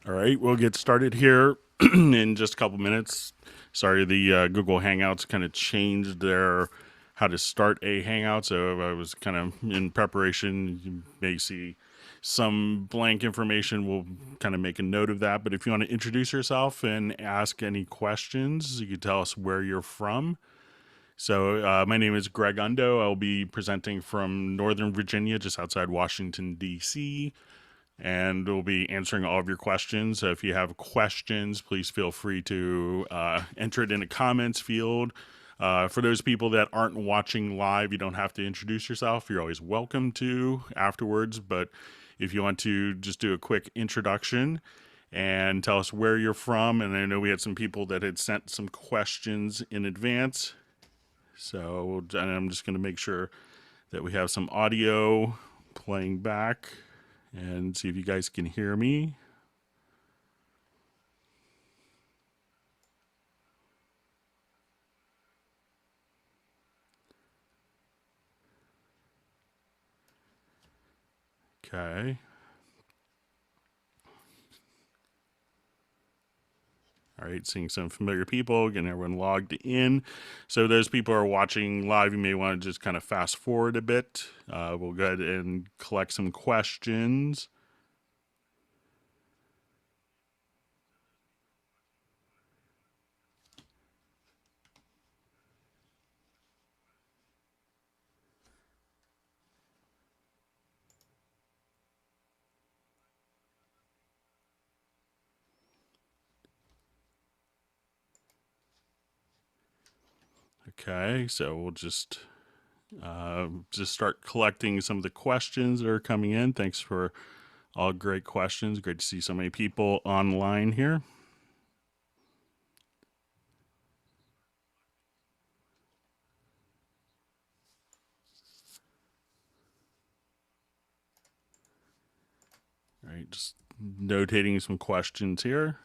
All right, we'll get started here in just a couple minutes. Sorry, the Google Hangouts kind of changed their how to start a Hangout, so I was kind of in preparation. You may see some blank information. We'll kind of make a note of that. But if you want to introduce yourself and ask any questions, you can tell us where you're from. So, my name is Greg Undo. I'll be presenting from Northern Virginia, just outside Washington, D.C., and we'll be answering all of your questions. So if you have questions, please feel free to enter it in the comments field. For those people that aren't watching live, you don't have to introduce yourself. You're always welcome to afterwards. But if you want to just do a quick introduction and tell us where you're from, and I know we had some people that had sent some questions in advance. So and I'm just going to make sure that we have some audio playing back and see if you guys can hear me. Okay. All right, seeing some familiar people, getting everyone logged in. So those people are watching live, you may want to just kind of fast forward a bit. We'll go ahead and collect some questions. Okay, so we'll just start collecting some of the questions that are coming in. Thanks for all great questions. Great to see so many people online here. All right, just notating some questions here.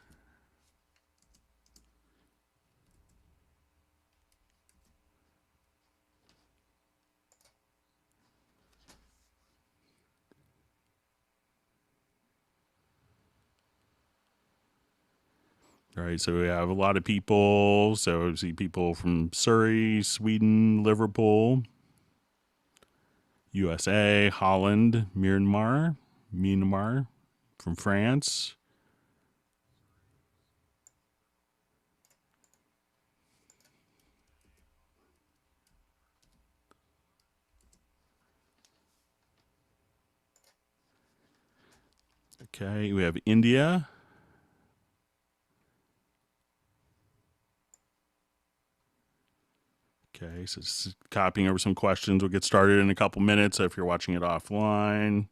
All right, so we have a lot of people. So I see people from Surrey, Sweden, Liverpool, USA, Holland, Myanmar, from France. Okay, we have India. Okay, so just copying over some questions. We'll get started in a couple minutes. So if you're watching it offline,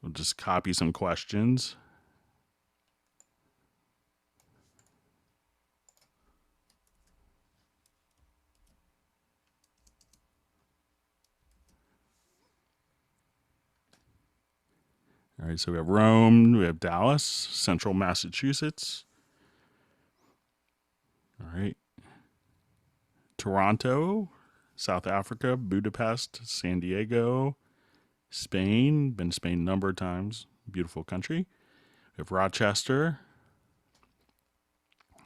we'll just copy some questions. All right, so we have Rome, we have Dallas, Central Massachusetts. All right, Toronto, South Africa, Budapest, San Diego, Spain. Been to Spain a number of times. Beautiful country. We have Rochester.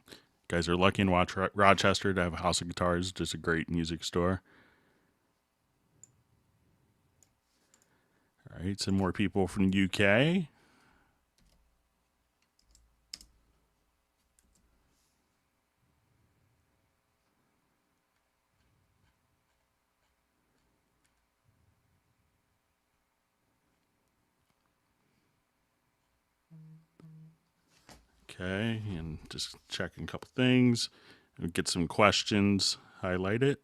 You guys are lucky in Rochester to have a House of Guitars, just a great music store. All right, some more people from the UK. Okay, and just checking a couple things. We'll get some questions, highlight it.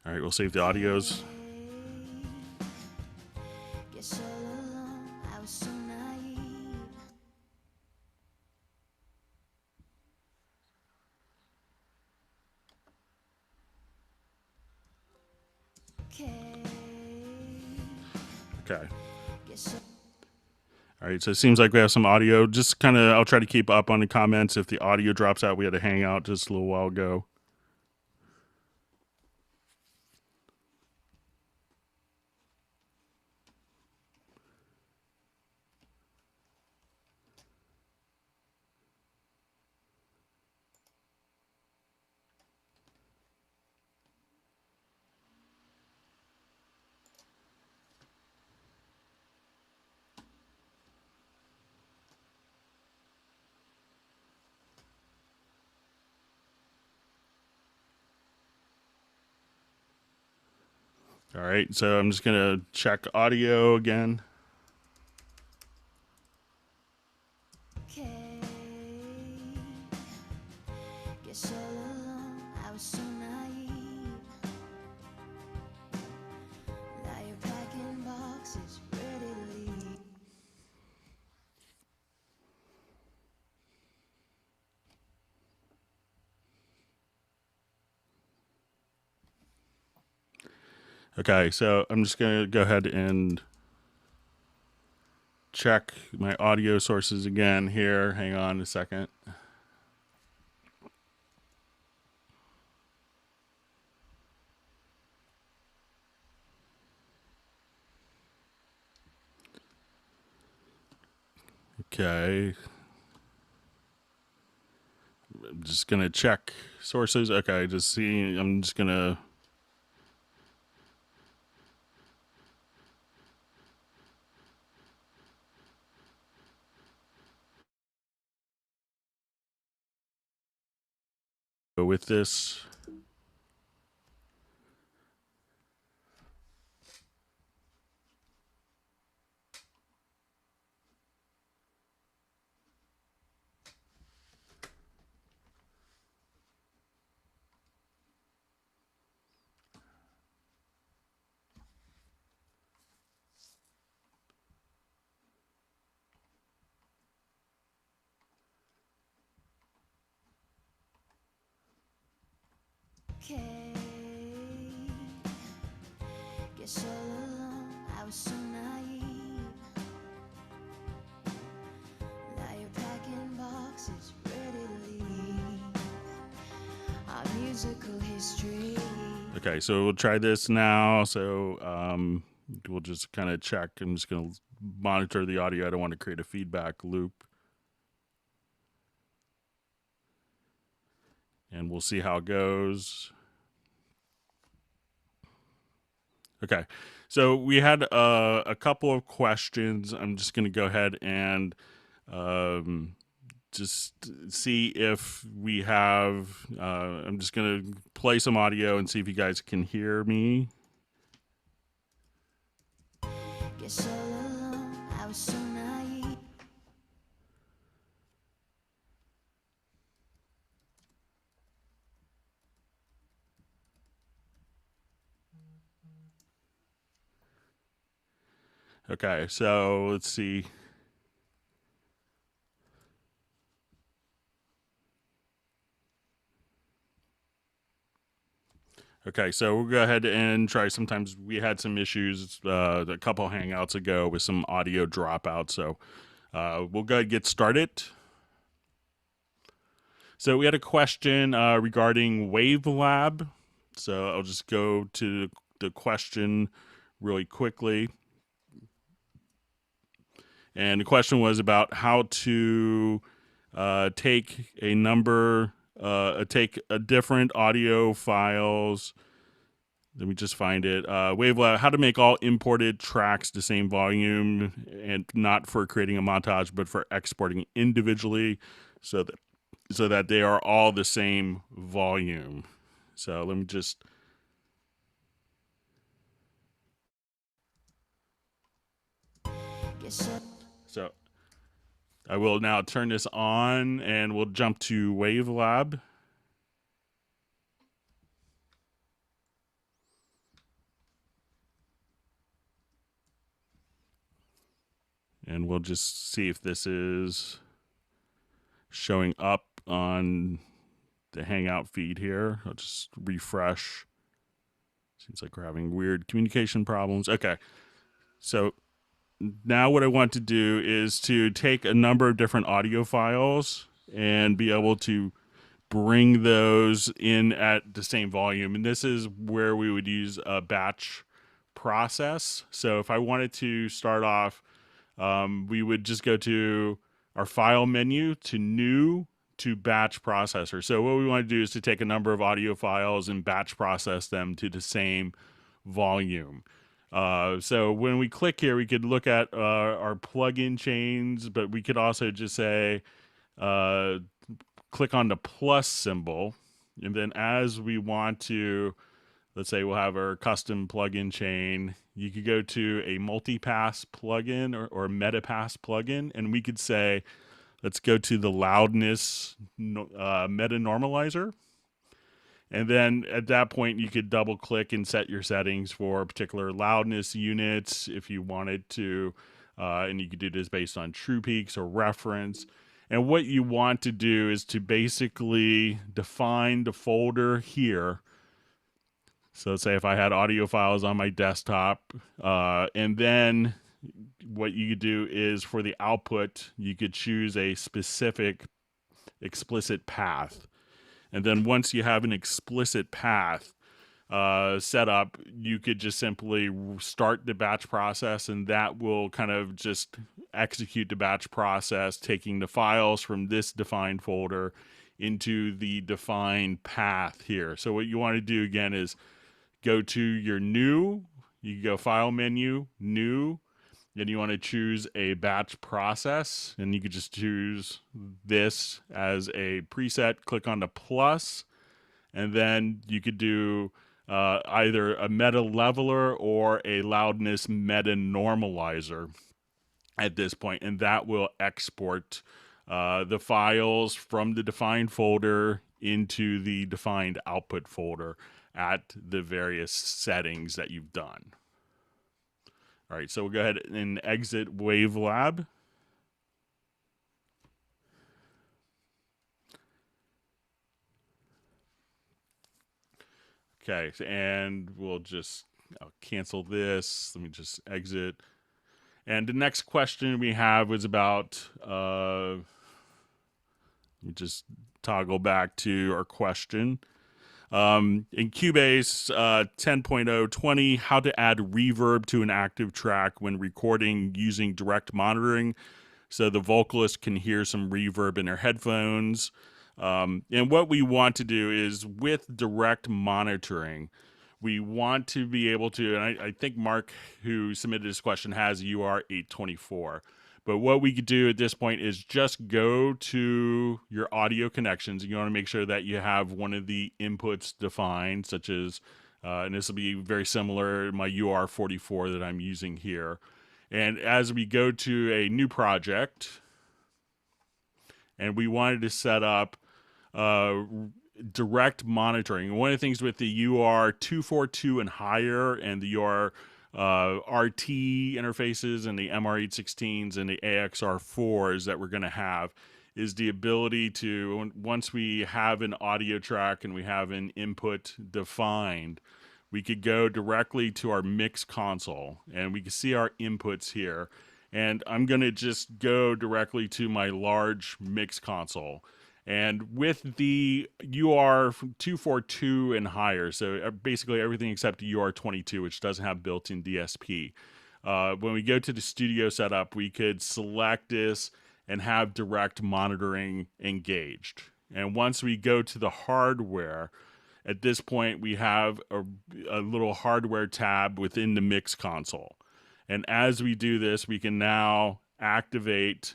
All right, we'll save the audios. Okay. All right, so it seems like we have some audio. Just kind of, I'll try to keep up on the comments. If the audio drops out, we had a hangout just a little while ago. All right, so I'm just going to check audio again. Okay, so I'm just going to go ahead and check my audio sources again here. Hang on a second. Okay. I'm just going to check sources. Okay, just see. I'm just going to... go with this. Guess all along I was so naive. Now you're packing boxes ready to leave. Our musical history. Okay, so we'll try this now. So we'll just kind of check. I'm just going to monitor the audio. I don't want to create a feedback loop. And we'll see how it goes. Okay, so we had a couple of questions. I'm just going to go ahead and just see if we have... I'm just going to play some audio and see if you guys can hear me. Guess all along I was so naive. Okay, so let's see. Okay, so we'll go ahead and try. Sometimes we had some issues a couple hangouts ago with some audio dropouts, so we'll go ahead and get started. So we had a question regarding WaveLab. So I'll just go to the question really quickly. And the question was about how to take a number, take a different audio files. Let me just find it. WaveLab, how to make all imported tracks the same volume, and not for creating a montage, but for exporting individually, so that they are all the same volume. So let me just... So I will now turn this on, and we'll jump to WaveLab. And we'll just see if this is showing up on the Hangout feed here. I'll just refresh. Seems like we're having weird communication problems. Okay. So now what I want to do is to take a number of different audio files and be able to bring those in at the same volume. And this is where we would use a batch process. So if I wanted to start off, we would just go to our file menu, to new, to batch processor. So what we want to do is to take a number of audio files and batch process them to the same volume. So when we click here, we could look at our plugin chains, but we could also just say, click on the plus symbol, and then as we want to, let's say we'll have our custom plugin chain, you could go to a multipass plugin or a metapass plugin, and we could say, let's go to the loudness meta normalizer. And then at that point, you could double click and set your settings for particular loudness units if you wanted to. And you could do this based on true peaks or reference. And what you want to do is to basically define the folder here. So say if I had audio files on my desktop, and then what you could do is for the output, you could choose a specific explicit path. And then once you have an explicit path set up, you could just simply start the batch process, and that will kind of just execute the batch process, taking the files from this defined folder into the defined path here. So what you want to do again is go to your new, you go file menu, new, then you want to choose a batch process, and you could just choose this as a preset, click on the plus, and then you could do either a meta leveler or a loudness meta normalizer at this point, and that will export the files from the defined folder into the defined output folder at the various settings that you've done. All right, so we'll go ahead and exit WaveLab. Okay, and we'll just cancel this. Let me just exit. And the next question we have was about, let me just toggle back to our question. In Cubase 10.0.20, how to add reverb to an active track when recording using direct monitoring so the vocalist can hear some reverb in their headphones. And what we want to do is with direct monitoring, we want to be able to, and I think Mark, who submitted this question, has UR824. But what we could do at this point is just go to your audio connections. You want to make sure that you have one of the inputs defined, such as, and this will be very similar, my UR44 that I'm using here. And as we go to a new project, and we wanted to set up direct monitoring. One of the things with the UR242 and higher and the UR RT interfaces and the MR816s and the AXR4s that we're going to have is the ability to, once we have an audio track and we have an input defined, we could go directly to our mix console and we can see our inputs here. And I'm going to just go directly to my large mix console. And with the UR242 and higher, so basically everything except UR22, which doesn't have built-in DSP. When we go to the studio setup, we could select this and have direct monitoring engaged. And once we go to the hardware, at this point we have a little hardware tab within the mix console. And as we do this, we can now activate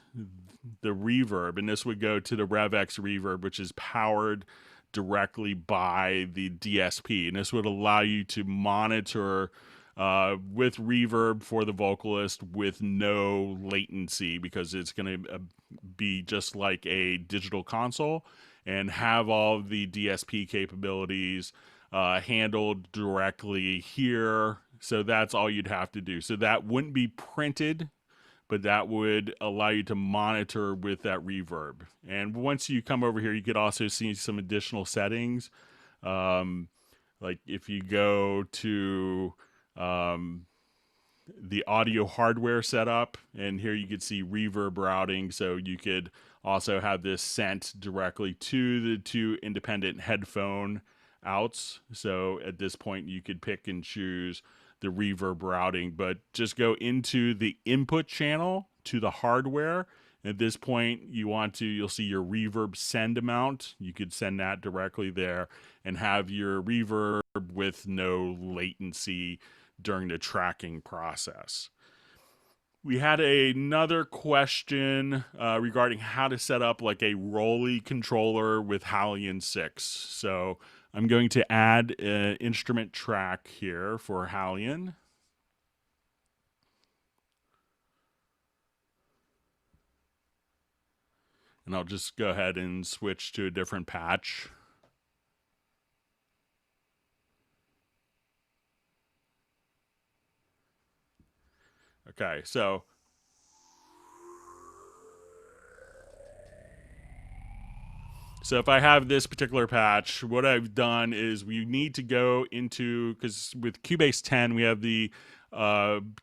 the reverb, and this would go to the RevX reverb, which is powered directly by the DSP. And this would allow you to monitor with reverb for the vocalist with no latency, because it's going to be just like a digital console and have all the DSP capabilities handled directly here. So that's all you'd have to do. So that wouldn't be printed but that would allow you to monitor with that reverb. And once you come over here, you could also see some additional settings. Like if you go to the audio hardware setup, and here you could see reverb routing, so you could also have this sent directly to the two independent headphone outs. So at this point you could pick and choose the reverb routing, but just go into the input channel to the hardware. At this point you'll see your reverb send amount. You could send that directly there and have your reverb with no latency during the tracking process. We had another question regarding how to set up like a Rolly controller with Halion 6. So I'm going to add an instrument track here for Halion. And I'll just go ahead and switch to a different patch. Okay, so if I have this particular patch, what I've done is we need to go into, because with Cubase 10, we have the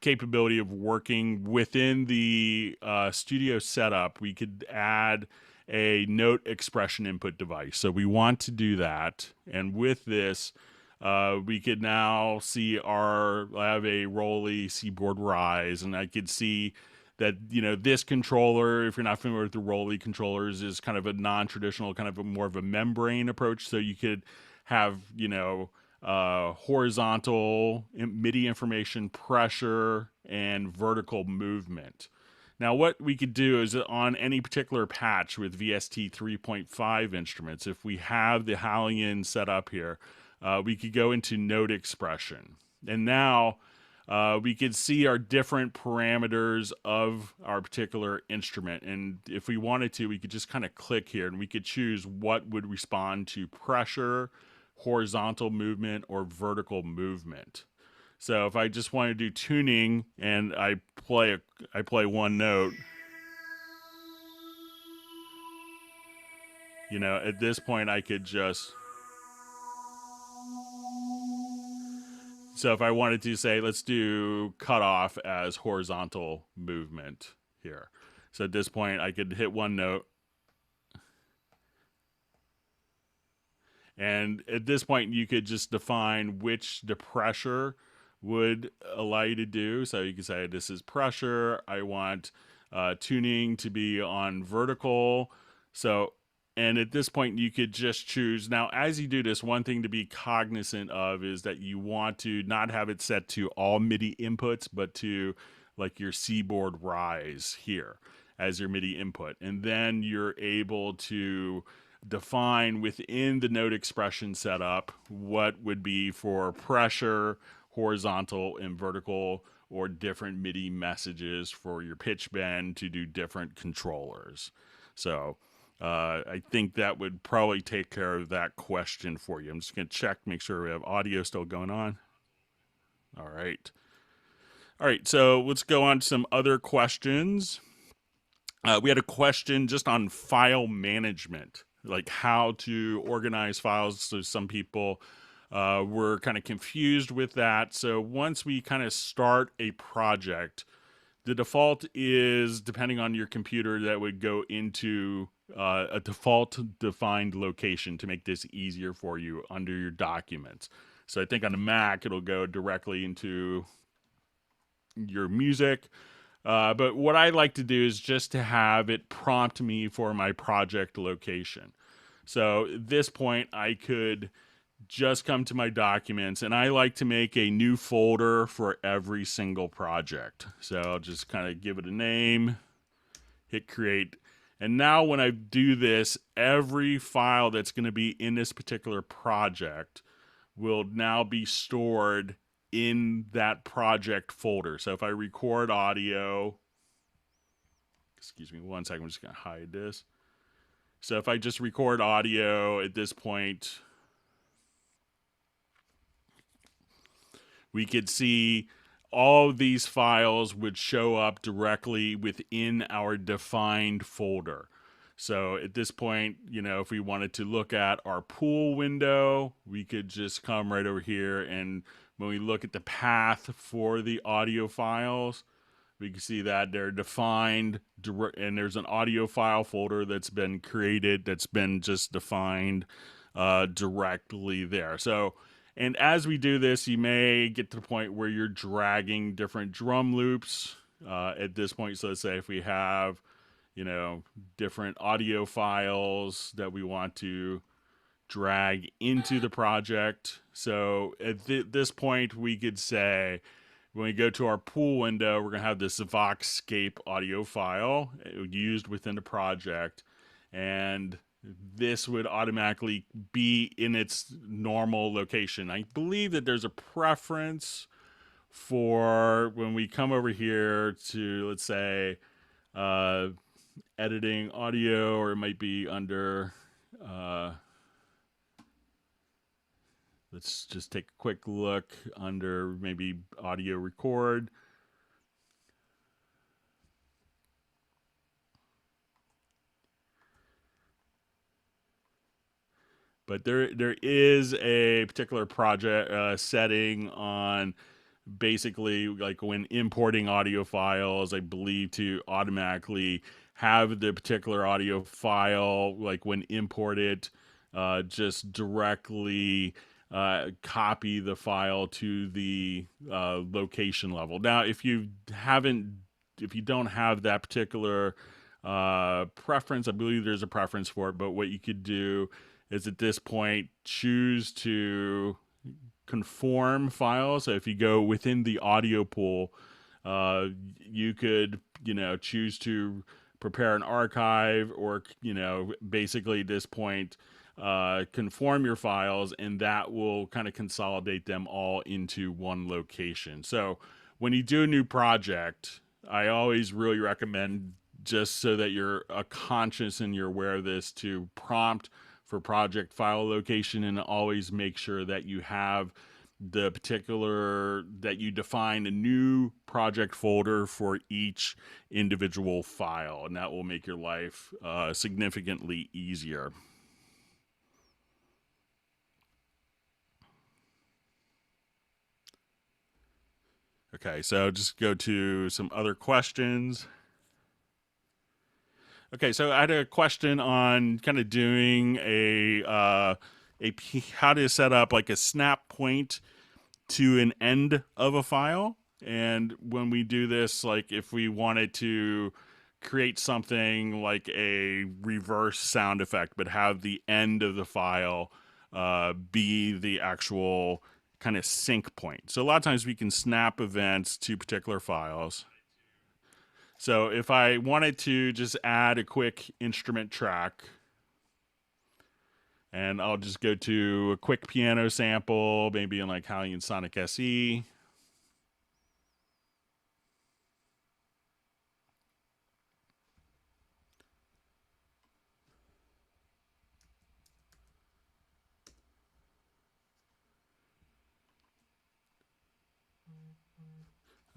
capability of working within the studio setup. We could add a note expression input device. So we want to do that. And with this, we could now see I have a Rolly Seaboard Rise, and I could see that, this controller, if you're not familiar with the Rolly controllers, is kind of a non-traditional, kind of more of a membrane approach. So you could have, horizontal MIDI information, pressure, and vertical movement. Now, what we could do is on any particular patch with VST 3.5 instruments, if we have the Halion set up here, we could go into note expression. And now we could see our different parameters of our particular instrument. And if we wanted to, we could just kind of click here and we could choose what would respond to pressure, horizontal movement, or vertical movement. So if I just want to do tuning and I play one note, at this point I could just... So if I wanted to say, let's do cutoff as horizontal movement here. So at this point, I could hit one note. And at this point, you could just define which the pressure would allow you to do. So you can say, this is pressure. I want tuning to be on vertical. And at this point, you could just choose. Now, as you do this, one thing to be cognizant of is that you want to not have it set to all MIDI inputs, but to like your Seaboard Rise here as your MIDI input. And then you're able to define within the note expression setup what would be for pressure, horizontal, and vertical, or different MIDI messages for your pitch bend to do different controllers. So I think that would probably take care of that question for you. I'm just going to check, make sure we have audio still going on. All right. So let's go on to some other questions. We had a question just on file management, like how to organize files. So some people were kind of confused with that. So once we kind of start a project, the default is, depending on your computer, that would go into a default defined location to make this easier for you under your documents. So I think on a Mac, it'll go directly into your music. But what I like to do is just to have it prompt me for my project location. So at this point, I could just come to my documents, and I like to make a new folder for every single project. So I'll just kind of give it a name, hit create. And now when I do this, every file that's going to be in this particular project will now be stored in that project folder. So if I record audio, excuse me one second, I'm just going to hide this. So if I just record audio at this point, we could see all of these files would show up directly within our defined folder. So at this point, you know, if we wanted to look at our pool window, we could just come right over here, and when we look at the path for the audio files, we can see that they're defined, and there's an audio file folder that's been created that's been just defined directly there. So, and as we do this, you may get to the point where you're dragging different drum loops at this point. So let's say if we have, you know, different audio files that we want to drag into the project. So at this point, we could say, when we go to our pool window, we're going to have this Voxscape audio file used within the project. And this would automatically be in its normal location. I believe that there's a preference for when we come over here to, let's say, editing audio, or it might be under... let's just take a quick look under maybe audio record. But there is a particular project setting on basically like when importing audio files, I believe, to automatically have the particular audio file, like when imported, just directly copy the file to the location level. Now, if you don't have that particular preference, I believe there's a preference for it, but what you could do is at this point choose to conform files. So if you go within the audio pool, you could, you know, choose to prepare an archive, or, you know, basically at this point, conform your files, and that will kind of consolidate them all into one location. So when you do a new project, I always really recommend, just so that you're conscious and you're aware of this, to prompt for project file location, and always make sure that you have the particular, that you define a new project folder for each individual file, and that will make your life significantly easier. Okay, so just go to some other questions. Okay, so I had a question on kind of doing how to set up like a snap point to an end of a file. And when we do this, like if we wanted to create something like a reverse sound effect, but have the end of the file be the actual kind of sync point. So a lot of times we can snap events to particular files. So if I wanted to just add a quick instrument track, and I'll just go to a quick piano sample, maybe in like Halion Sonic SE.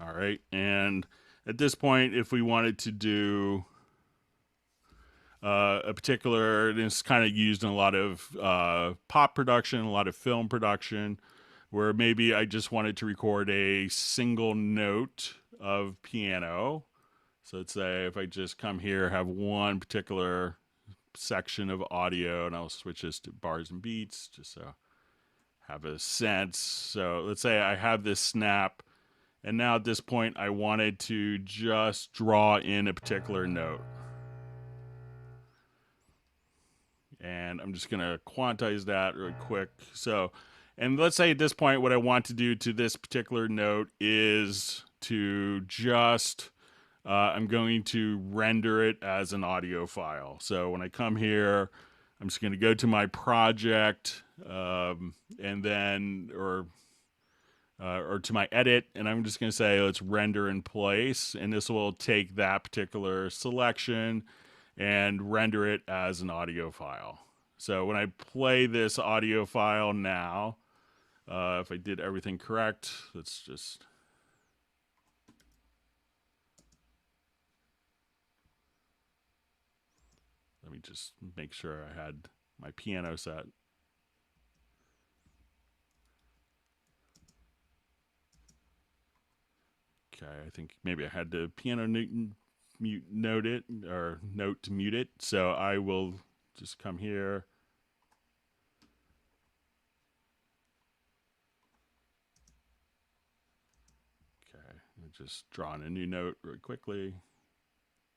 All right, and at this point, if we wanted to do a particular, it's kind of used in a lot of pop production, a lot of film production, where maybe I just wanted to record a single note of piano. So let's say if I just come here, have one particular section of audio, and I'll switch this to bars and beats just so I have a sense. So let's say I have this snap, and now at this point I wanted to just draw in a particular note. And I'm just going to quantize that really quick. So, and let's say at this point, what I want to do to this particular note is to just, I'm going to render it as an audio file. So when I come here, I'm just going to go to my project, and then, or to my edit, and I'm just going to say, let's render in place. And this will take that particular selection and render it as an audio file. So when I play this audio file now, if I did everything correct, let's just Let me just make sure I had my piano set. Okay, I think maybe I had the piano note to mute it. So I will just come here. Okay, just draw in a new note really quickly.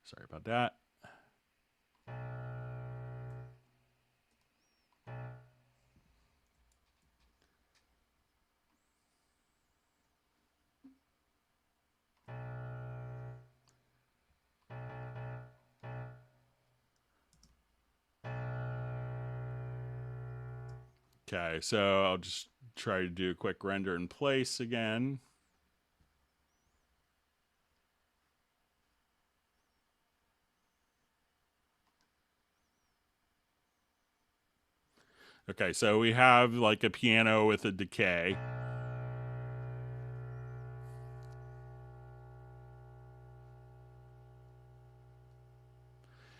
Sorry about that. Okay, so I'll just try to do a quick render in place again. Okay, so we have like a piano with a decay.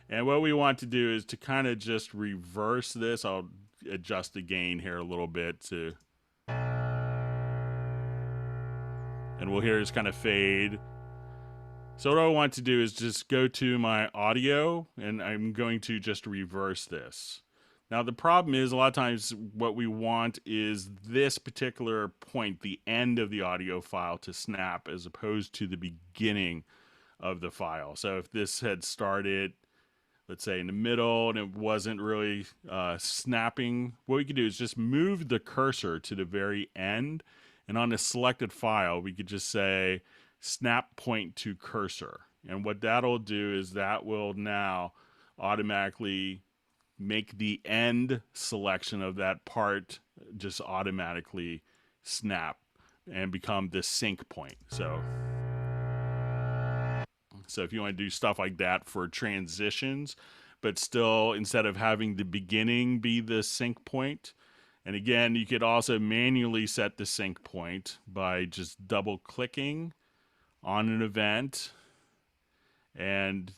And what we want to do is to kind of just reverse this. I'll adjust the gain here a little bit to, and we'll hear this kind of fade. So what I want to do is just go to my audio, and I'm going to just reverse this. Now the problem is a lot of times what we want is this particular point, the end of the audio file, to snap as opposed to the beginning of the file. So if this had started, let's say, in the middle and it wasn't really snapping, what we could do is just move the cursor to the very end, and on a selected file we could just say snap point to cursor, and what that'll do is that will now automatically make the end selection of that part just automatically snap and become the sync point. So if you want to do stuff like that for transitions, but still instead of having the beginning be the sync point, and again, you could also manually set the sync point by just double clicking on an event, and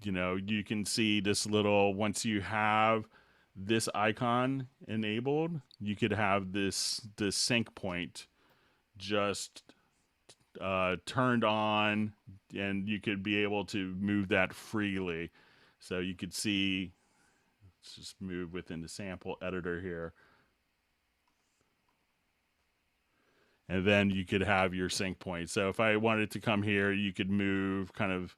you can see this little, once you have this icon enabled, you could have this sync point just turned on, and you could be able to move that freely. So you could see, let's just move within the sample editor here, and then you could have your sync point. So if I wanted to come here, you could move kind of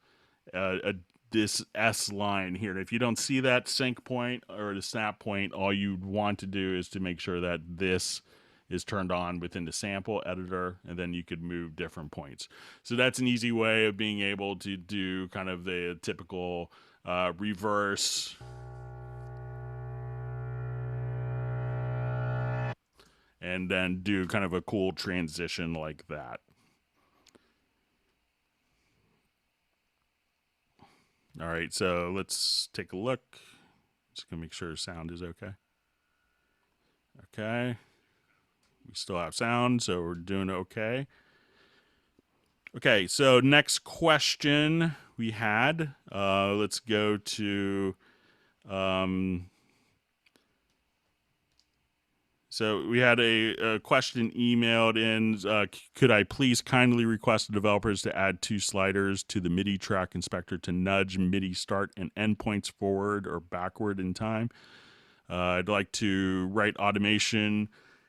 this S line here. And if you don't see that sync point or the snap point, all you want to do is to make sure that this is turned on within the sample editor, and then you could move different points. So that's an easy way of being able to do kind of the typical reverse and then do kind of a cool transition like that. All right, so let's take a look. Just gonna make sure sound is okay. Okay. We still have sound, so we're doing okay. Okay, so next question we had. Let's go to. So we had a question emailed in. Could I please kindly request the developers to add 2 sliders to the MIDI track inspector to nudge MIDI start and end points forward or backward in time? I'd like to write automation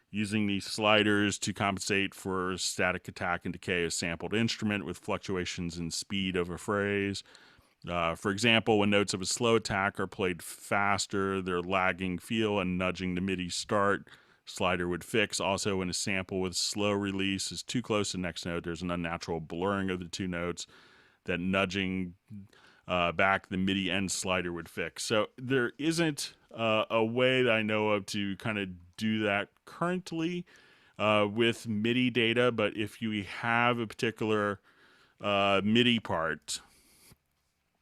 using these sliders to compensate for static attack and decay of sampled instrument with fluctuations in speed of a phrase. For example, when notes of a slow attack are played faster, their lagging feel and nudging the MIDI start slider would fix. Also, when a sample with slow release is too close to the next note, there's an unnatural blurring of the 2 notes that nudging back the MIDI end slider would fix. So there isn't a way that I know of to kind of do that currently with MIDI data, but if you have a particular MIDI part,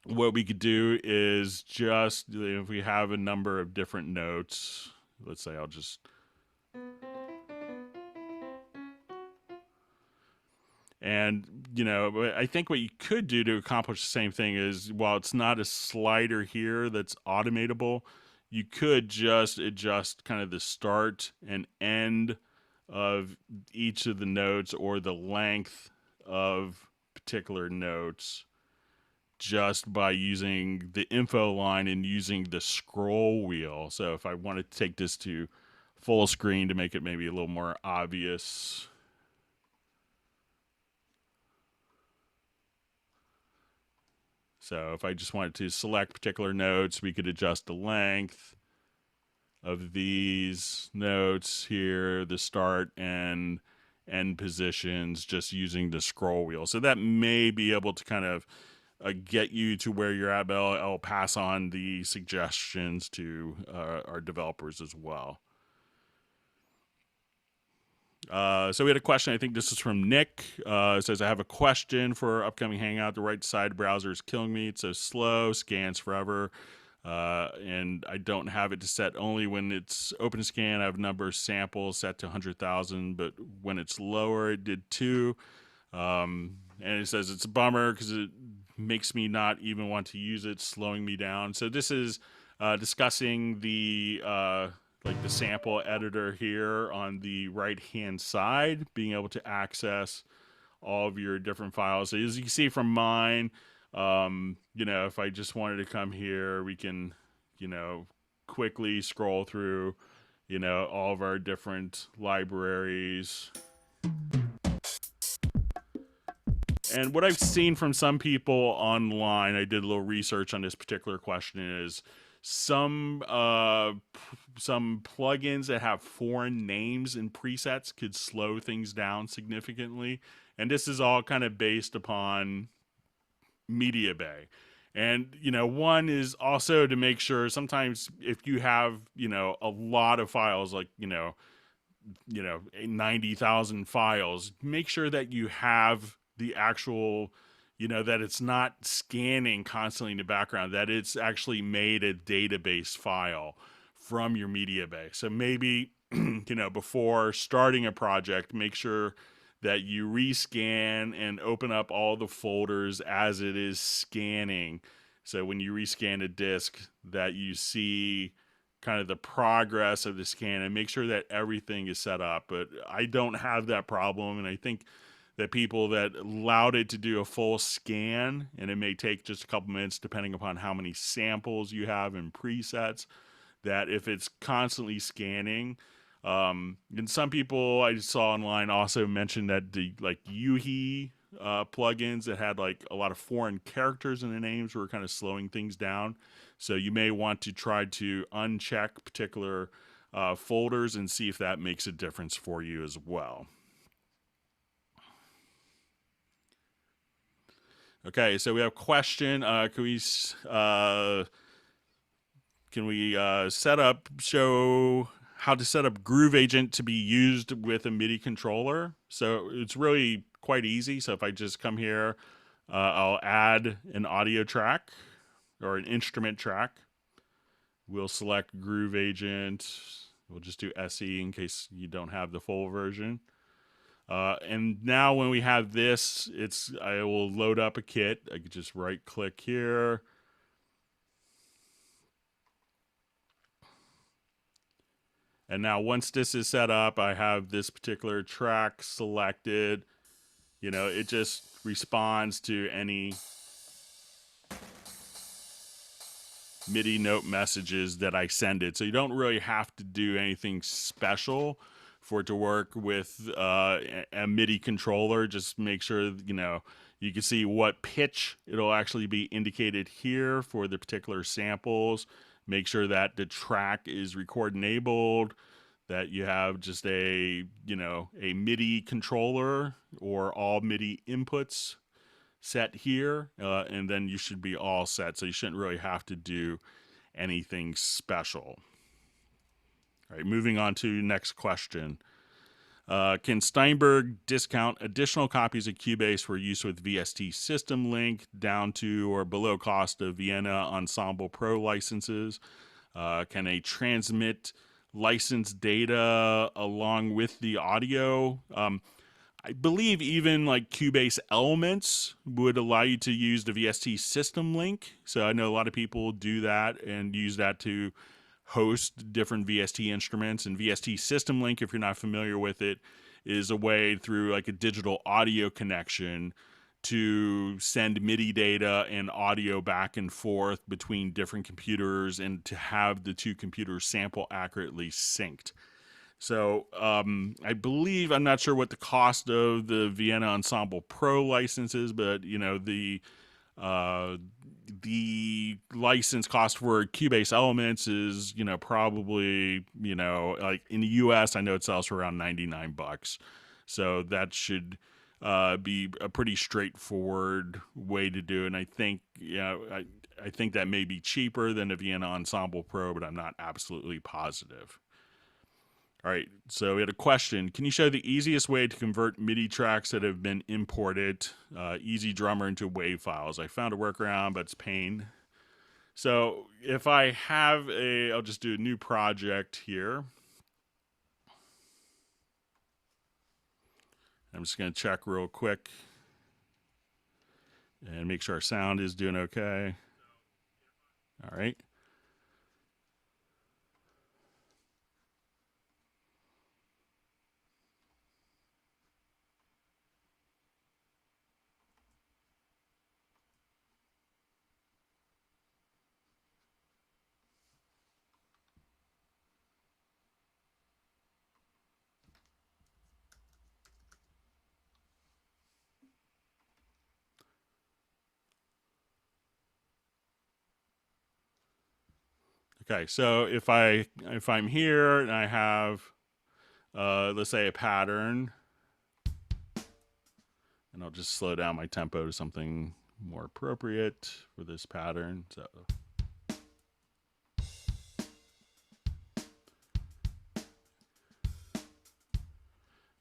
what we could do is just, if we have a number of different notes, let's say I'll just, And, you know, I think what you could do to accomplish the same thing is, while it's not a slider here that's automatable, you could just adjust kind of the start and end of each of the notes, or the length of particular notes, just by using the info line and using the scroll wheel. So if I want to take this to full screen to make it maybe a little more obvious. So if I just wanted to select particular notes, we could adjust the length of these notes here, the start and end positions, just using the scroll wheel. So that may be able to kind of get you to where you're at, but I'll pass on the suggestions to our developers as well. So we had a question. I think this is from Nick. It says, I have a question for upcoming Hangout. The right side browser is killing me. It's so slow, scans forever. And I don't have it to set only when it's open scan. I have a number of samples set to 100,000, but when it's lower, it did too. And it says it's a bummer because it makes me not even want to use it, slowing me down. So this is discussing the like the sample editor here on the right hand side, being able to access all of your different files. So as you can see from mine, you know, if I just wanted to come here, we can, you know, quickly scroll through, you know, all of our different libraries. And what I've seen from some people online, I did a little research on this particular question, is some plugins that have foreign names and presets could slow things down significantly. And this is all kind of based upon Media Bay. And, you know, one is also to make sure sometimes if you have, you know, a lot of files, like, you know, 90,000 files, make sure that you have the actual, you know, that it's not scanning constantly in the background, that it's actually made a database file from your media bay. So maybe, you know, before starting a project, make sure that you rescan and open up all the folders as it is scanning. So when you rescan a disk, that you see kind of the progress of the scan and make sure that everything is set up. But I don't have that problem, and I think that people that allowed it to do a full scan, and it may take just a couple minutes depending upon how many samples you have and presets, that if it's constantly scanning, and some people I saw online also mentioned that the like Yuhi plugins that had like a lot of foreign characters in the names were kind of slowing things down. So you may want to try to uncheck particular folders and see if that makes a difference for you as well. Okay, so we have a question. Can we show how to set up Groove Agent to be used with a MIDI controller? So it's really quite easy. So if I just come here, I'll add an audio track or an instrument track. We'll select Groove Agent. We'll just do SE in case you don't have the full version. And now when we have this, I will load up a kit. I could just right click here. And now once this is set up, I have this particular track selected. You know, it just responds to any MIDI note messages that I send it. So you don't really have to do anything special for it to work with a MIDI controller. Just make sure, you know, you can see what pitch it'll actually be indicated here for the particular samples. Make sure that the track is record enabled, that you have just a, you know, a MIDI controller or all MIDI inputs set here, and then you should be all set. So you shouldn't really have to do anything special. All right, moving on to next question. Can Steinberg discount additional copies of Cubase for use with VST System Link down to or below cost of Vienna Ensemble Pro licenses? Can they transmit licensed data along with the audio? I believe even like Cubase Elements would allow you to use the VST system link. So I know a lot of people do that and use that to host different VST instruments. And VST system link, if you're not familiar with it, is a way through like a digital audio connection to send MIDI data and audio back and forth between different computers and to have the two computers sample accurately synced. So I believe, I'm not sure what the cost of the Vienna Ensemble Pro license is, but uh, the license cost for Cubase Elements is probably like in the U.S. I know it sells for around $99, so that should be a pretty straightforward way to do it. And I think I think that may be cheaper than the Vienna Ensemble Pro, but I'm not absolutely positive. All right, so we had a question. Can you show the easiest way to convert MIDI tracks that have been imported, Ezdrummer, into WAV files? I found a workaround, but it's pain. So if I have I'll just do a new project here. I'm just going to check real quick and make sure our sound is doing okay. All right. Okay, so if I'm here and I have let's say a pattern, and I'll just slow down my tempo to something more appropriate for this pattern. So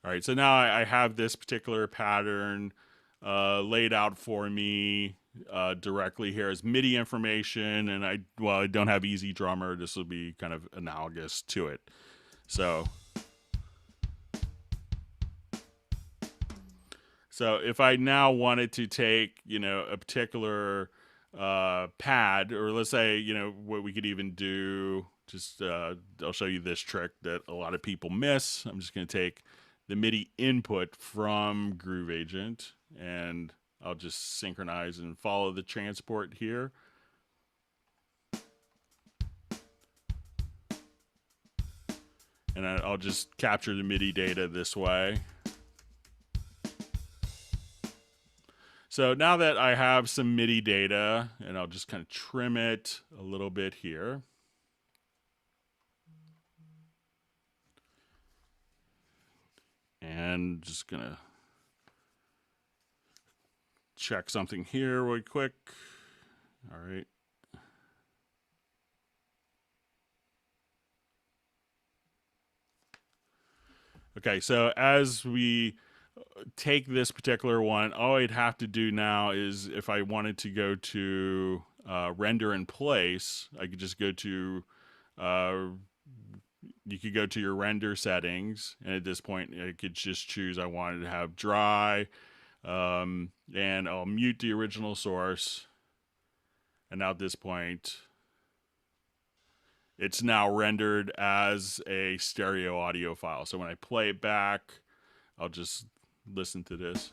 all right, so now I have this particular pattern laid out for me directly here as MIDI information, and I don't have Ezdrummer. This will be kind of analogous to it. So if I now wanted to take a particular pad, or let's say what we could even do, just I'll show you this trick that a lot of people miss. I'm just going to take the MIDI input from Groove Agent, and I'll just synchronize and follow the transport here. And I'll just capture the MIDI data this way. So now that I have some MIDI data, and I'll just kind of trim it a little bit here. And just gonna check something here really quick. All right. Okay, so as we take this particular one, all I'd have to do now is, if I wanted to go to render in place, I could just go to you could go to your render settings, and at this point I could just choose I wanted to have dry, and I'll mute the original source, and now at this point it's now rendered as a stereo audio file. So when I play it back, I'll just listen to this.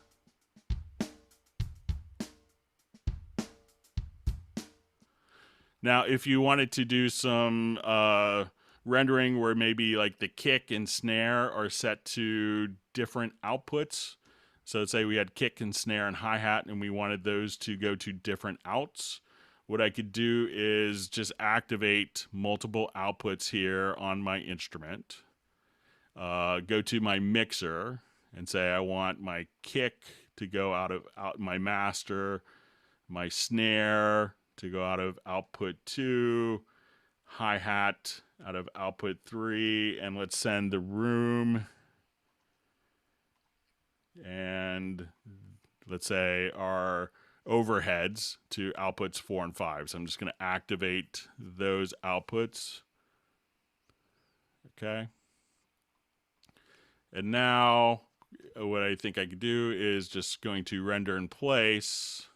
Now, if you wanted to do some rendering where maybe like the kick and snare are set to different outputs, so let's say we had kick and snare and hi-hat and we wanted those to go to different outs, what I could do is just activate multiple outputs here on my instrument, go to my mixer and say I want my kick to go out my master, my snare to go out of output 2, hi-hat out of output 3, and let's send the room and let's say our overheads to outputs 4 and 5. So I'm just going to activate those outputs. Okay. And now what I think I could do is just going to render in place.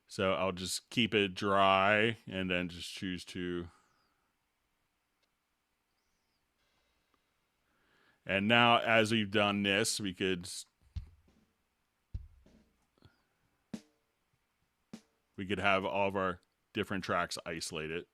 So I'll just keep it dry and then just choose to. And now as we've done this, we could have all of our different tracks isolated.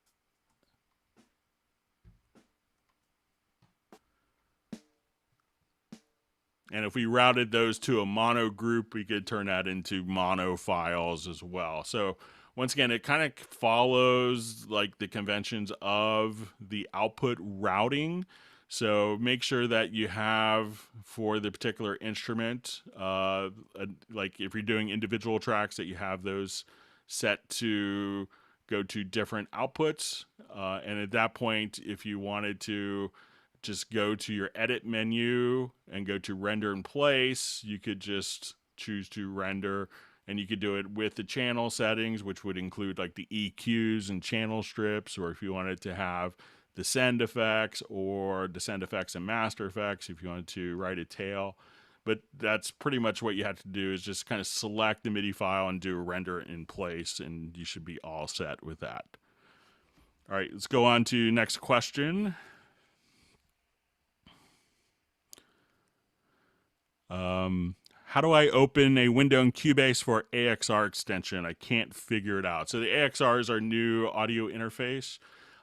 And if we routed those to a mono group, we could turn that into mono files as well. So once again, it kind of follows like the conventions of the output routing. So make sure that you have for the particular instrument, like if you're doing individual tracks, that you have those set to go to different outputs. And at that point, if you wanted to just go to your edit menu and go to render in place, you could just choose to render, and you could do it with the channel settings, which would include like the EQs and channel strips, or if you wanted to have the send effects or the send effects and master effects, if you wanted to write a tail. But that's pretty much what you have to do, is just kind of select the MIDI file and do a render in place, and you should be all set with that. All right, let's go on to next question. How do I open a window in Cubase for AXR extension? I can't figure it out. So the AXR is our new audio interface.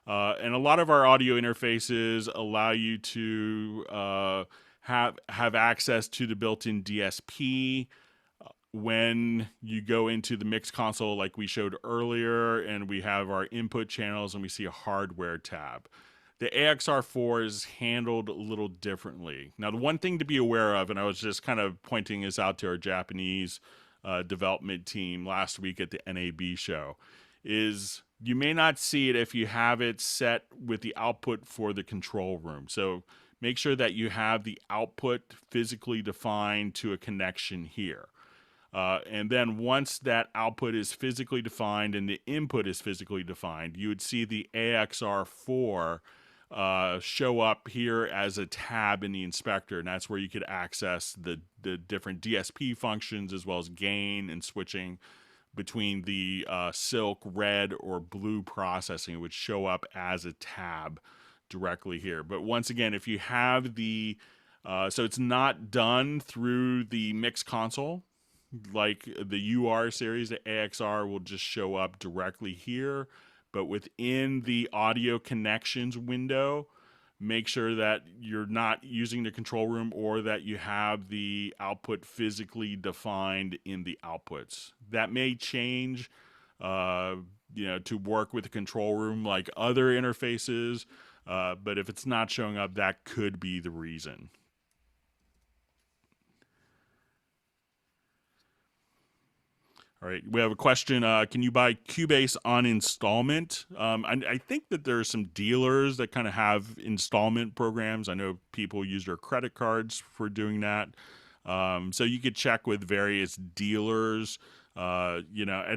And a lot of our audio interfaces allow you to have access to the built-in DSP when you go into the mix console like we showed earlier, and we have our input channels and we see a hardware tab. The AXR4 is handled a little differently. Now, the one thing to be aware of, and I was just kind of pointing this out to our Japanese development team last week at the NAB show, is you may not see it if you have it set with the output for the control room. So make sure that you have the output physically defined to a connection here. And then once that output is physically defined and the input is physically defined, you would see the AXR4 show up here as a tab in the inspector, and that's where you could access the different DSP functions as well as gain and switching between the silk, red, or blue processing. It would show up as a tab directly here. But once again, if you have the so it's not done through the mix console like the UR series. The AXR will just show up directly here. But within the audio connections window, make sure that you're not using the control room or that you have the output physically defined in the outputs. That may change, to work with the control room like other interfaces. But if it's not showing up, that could be the reason. All right, we have a question. Can you buy Cubase on installment? I think that there are some dealers that kind of have installment programs. I know people use their credit cards for doing that. So you could check with various dealers. I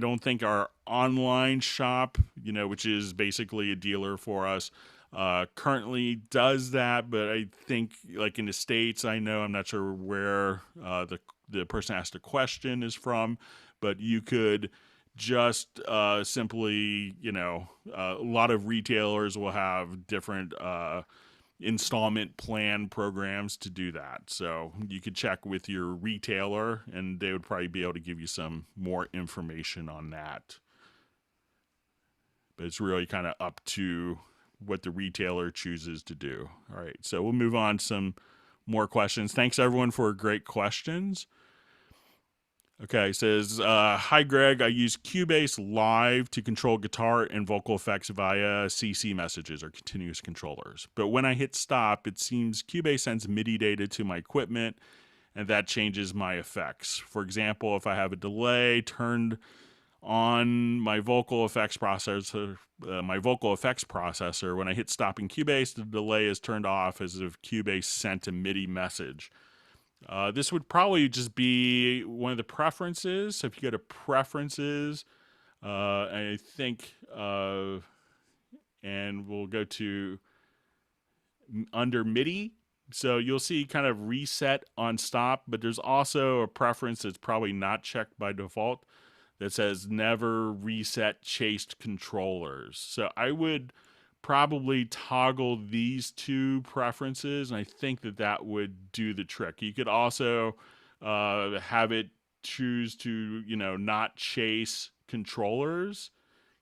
don't think our online shop, which is basically a dealer for us, currently does that. But I think, like in the States, I'm not sure where the person asked the question is from. But you could just simply, a lot of retailers will have different installment plan programs to do that. So you could check with your retailer, and they would probably be able to give you some more information on that. But it's really kind of up to what the retailer chooses to do. All right, so we'll move on to some more questions. Thanks, everyone, for great questions. Okay, it says, hi, Greg. I use Cubase Live to control guitar and vocal effects via CC messages or continuous controllers. But when I hit stop, it seems Cubase sends MIDI data to my equipment, and that changes my effects. For example, if I have a delay turned on my vocal effects processor, when I hit stop in Cubase, the delay is turned off as if Cubase sent a MIDI message. This would probably just be one of the preferences. So if you go to preferences, I think, and we'll go to under Midi. So you'll see kind of reset on stop, but there's also a preference that's probably not checked by default that says never reset chased controllers. So I would probably toggle these two preferences, and I think that that would do the trick. You could also have it choose to, not chase controllers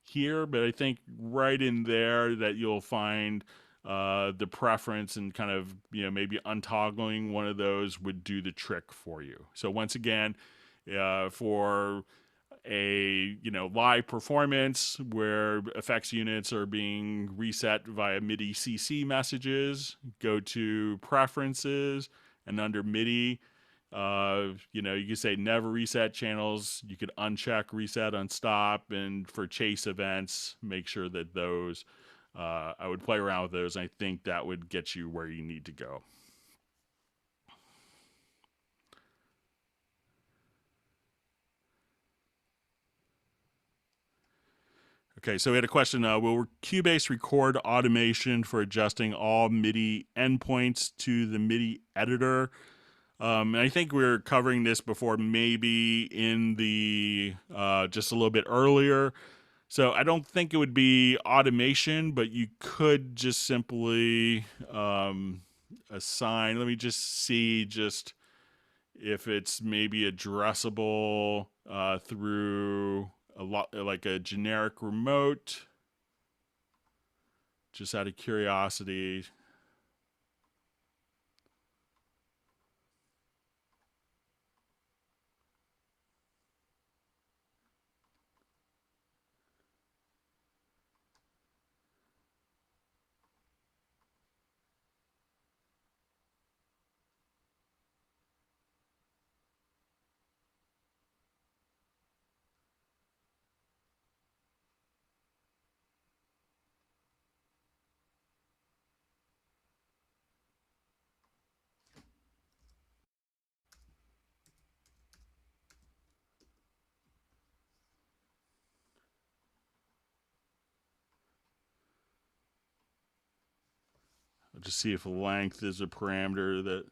here, but I think right in there that you'll find the preference, and kind of, maybe untoggling one of those would do the trick for you. So once again, for a live performance where effects units are being reset via MIDI CC messages, go to preferences, and under MIDI, you can say never reset channels. You could uncheck reset on stop, and for chase events, make sure that those, I would play around with those. And I think that would get you where you need to go. Okay, so we had a question. Will Cubase record automation for adjusting all MIDI endpoints to the MIDI editor? And I think we were covering this before, maybe in the just a little bit earlier. So I don't think it would be automation, but you could just simply assign. Let me just see if it's maybe addressable through a lot like a generic remote. Just out of curiosity. I'll just see if length is a parameter that.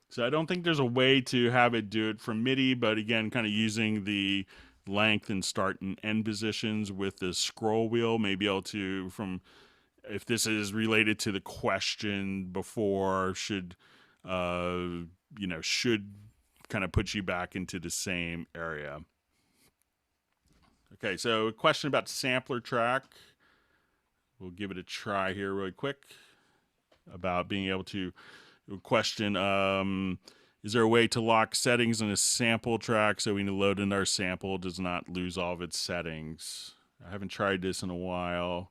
So I don't think there's a way to have it do it from MIDI, but again, kind of using the length and start and end positions with the scroll wheel, may be able to, from, if this is related to the question before, should should kind of put you back into the same area. Okay, so a question about sampler track. We'll give it a try here really quick about being able to question, is there a way to lock settings in a sample track so when you load in our sample it does not lose all of its settings? I haven't tried this in a while.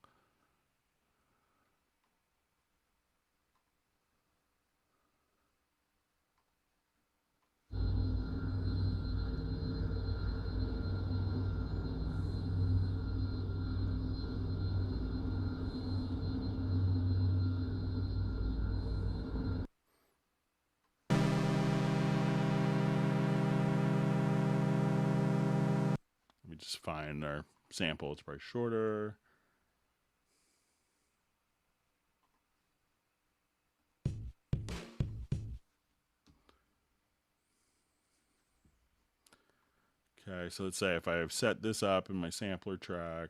Let me just find our sample. It's probably shorter. Okay, so let's say if I have set this up in my sampler track.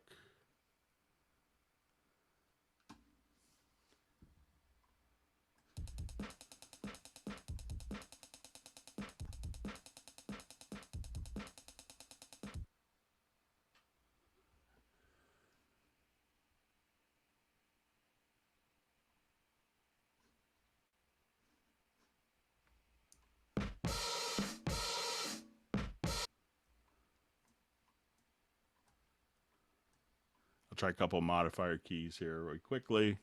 I'll try a couple modifier keys here really quickly.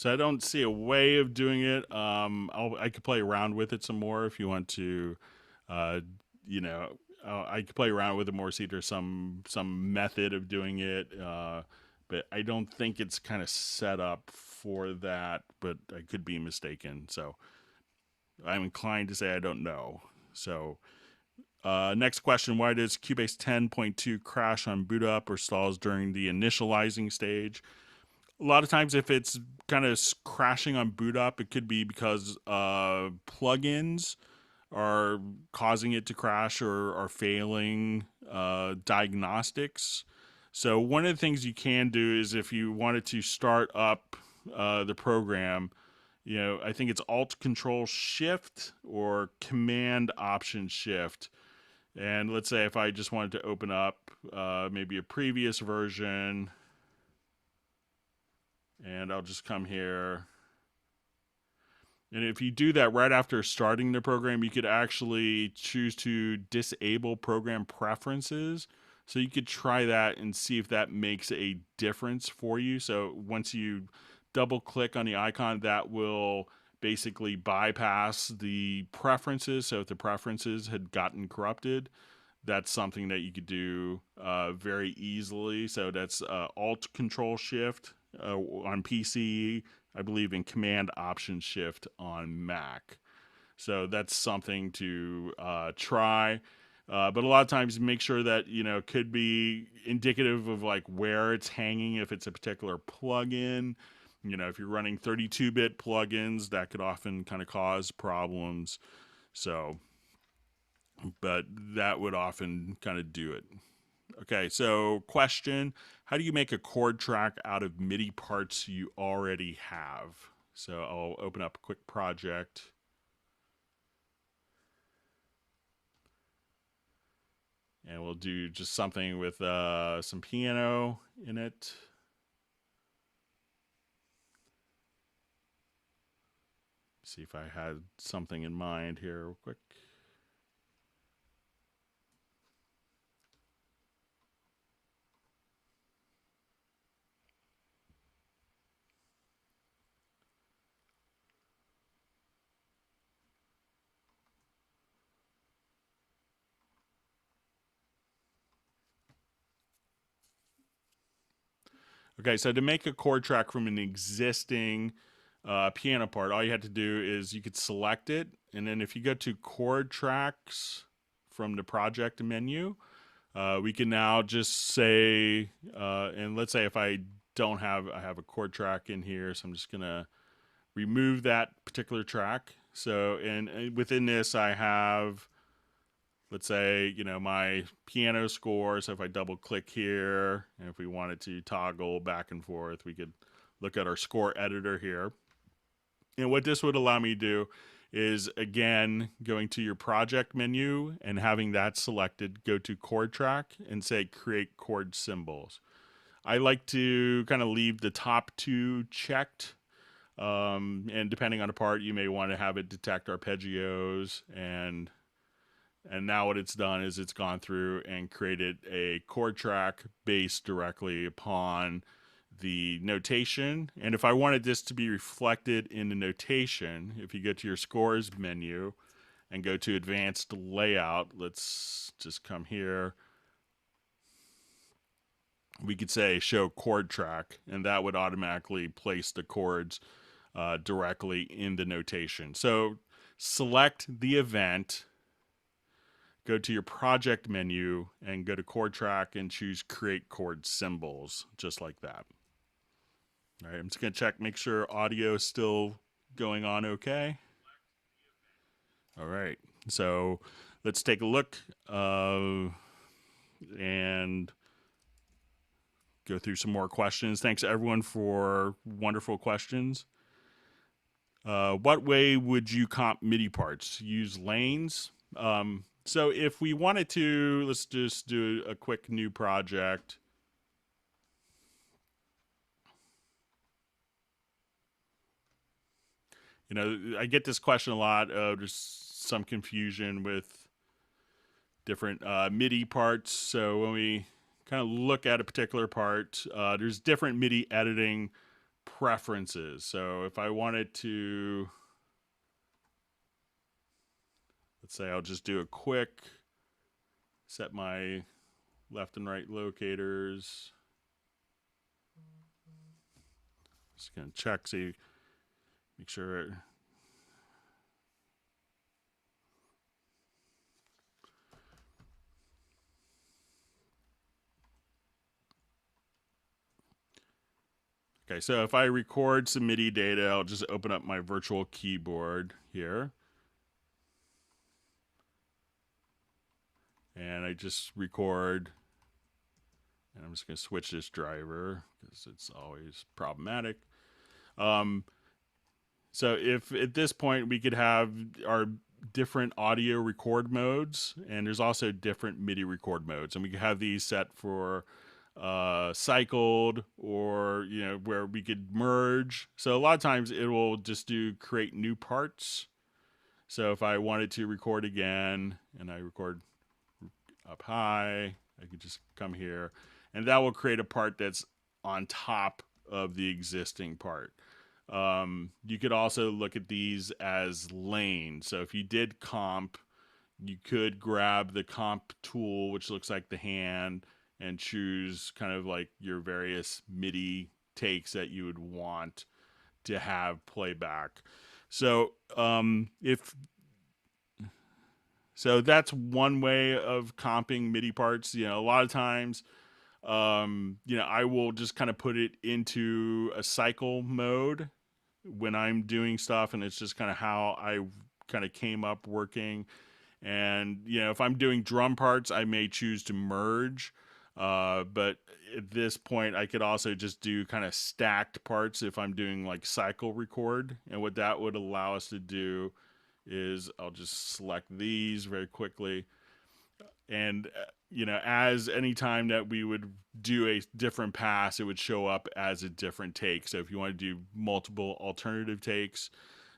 So I don't see a way of doing it. I could play around with it some more if you want to. Uh, I could play around with it more, see if there's some method of doing it. But I don't think it's kind of set up for that. But I could be mistaken. So I'm inclined to say I don't know. So next question: why does Cubase 10.2 crash on boot up or stalls during the initializing stage? A lot of times if it's kind of crashing on boot up, it could be because plugins are causing it to crash or are failing diagnostics. So one of the things you can do is if you wanted to start up the program, I think it's Alt Control Shift or Command Option Shift. And let's say if I just wanted to open up maybe a previous version, and I'll just come here. And if you do that right after starting the program, you could actually choose to disable program preferences. So you could try that and see if that makes a difference for you. So once you double click on the icon, that will basically bypass the preferences. So if the preferences had gotten corrupted, that's something that you could do very easily. So that's Alt Control Shift on PC, I believe in Command Option Shift on Mac. So that's something to try. But a lot of times make sure that, could be indicative of like where it's hanging, if it's a particular plugin. If you're running 32-bit plugins, that could often kind of cause problems. So, but that would often kind of do it. Okay, so question: how do you make a chord track out of MIDI parts you already have? So I'll open up a quick project. And we'll do just something with some piano in it. See if I had something in mind here real quick. Okay, so to make a chord track from an existing piano part, all you had to do is you could select it, and then if you go to chord tracks from the project menu, we can now just say, and let's say if I have a chord track in here, so I'm just gonna remove that particular track. So, and within this, I have, let's say, my piano score. So if I double click here, and if we wanted to toggle back and forth, we could look at our score editor here. And what this would allow me to do is, again, going to your project menu and having that selected, go to chord track and say create chord symbols. I like to kind of leave the top two checked. And depending on the part, you may want to have it detect arpeggios, and now what it's done is it's gone through and created a chord track based directly upon the notation. And if I wanted this to be reflected in the notation, if you go to your scores menu and go to advanced layout, let's just come here. We could say show chord track, and that would automatically place the chords directly in the notation. So select the event, go to your project menu, and go to chord track and choose create chord symbols, just like that. All right, I'm just going to check, make sure audio is still going on okay. All right, so let's take a look and go through some more questions. Thanks everyone for wonderful questions. What way would you comp MIDI parts? Use lanes? So if we wanted to, let's just do a quick new project. I get this question a lot. There's some confusion with different MIDI parts. So when we kind of look at a particular part, there's different MIDI editing preferences. So if I wanted to, let's say I'll just do a quick set my left and right locators. Just gonna check, see, make sure. Okay, so if I record some MIDI data, I'll just open up my virtual keyboard here. And I just record. And I'm just going to switch this driver because it's always problematic. So if at this point we could have our different audio record modes, and there's also different MIDI record modes, and we could have these set for cycled, or where we could merge. So a lot of times it will just do create new parts. So if I wanted to record again, and I record up high, I could just come here, and that will create a part that's on top of the existing part. You could also look at these as lanes. So if you did comp, you could grab the comp tool, which looks like the hand, and choose kind of like your various MIDI takes that you would want to have playback. So so that's one way of comping MIDI parts. A lot of times, I will just kind of put it into a cycle mode when I'm doing stuff, and it's just kind of how I kind of came up working. And if I'm doing drum parts, I may choose to merge. But at this point, I could also just do kind of stacked parts if I'm doing like cycle record. And what that would allow us to do is I'll just select these very quickly. And, as any time that we would do a different pass, it would show up as a different take. So if you want to do multiple alternative takes,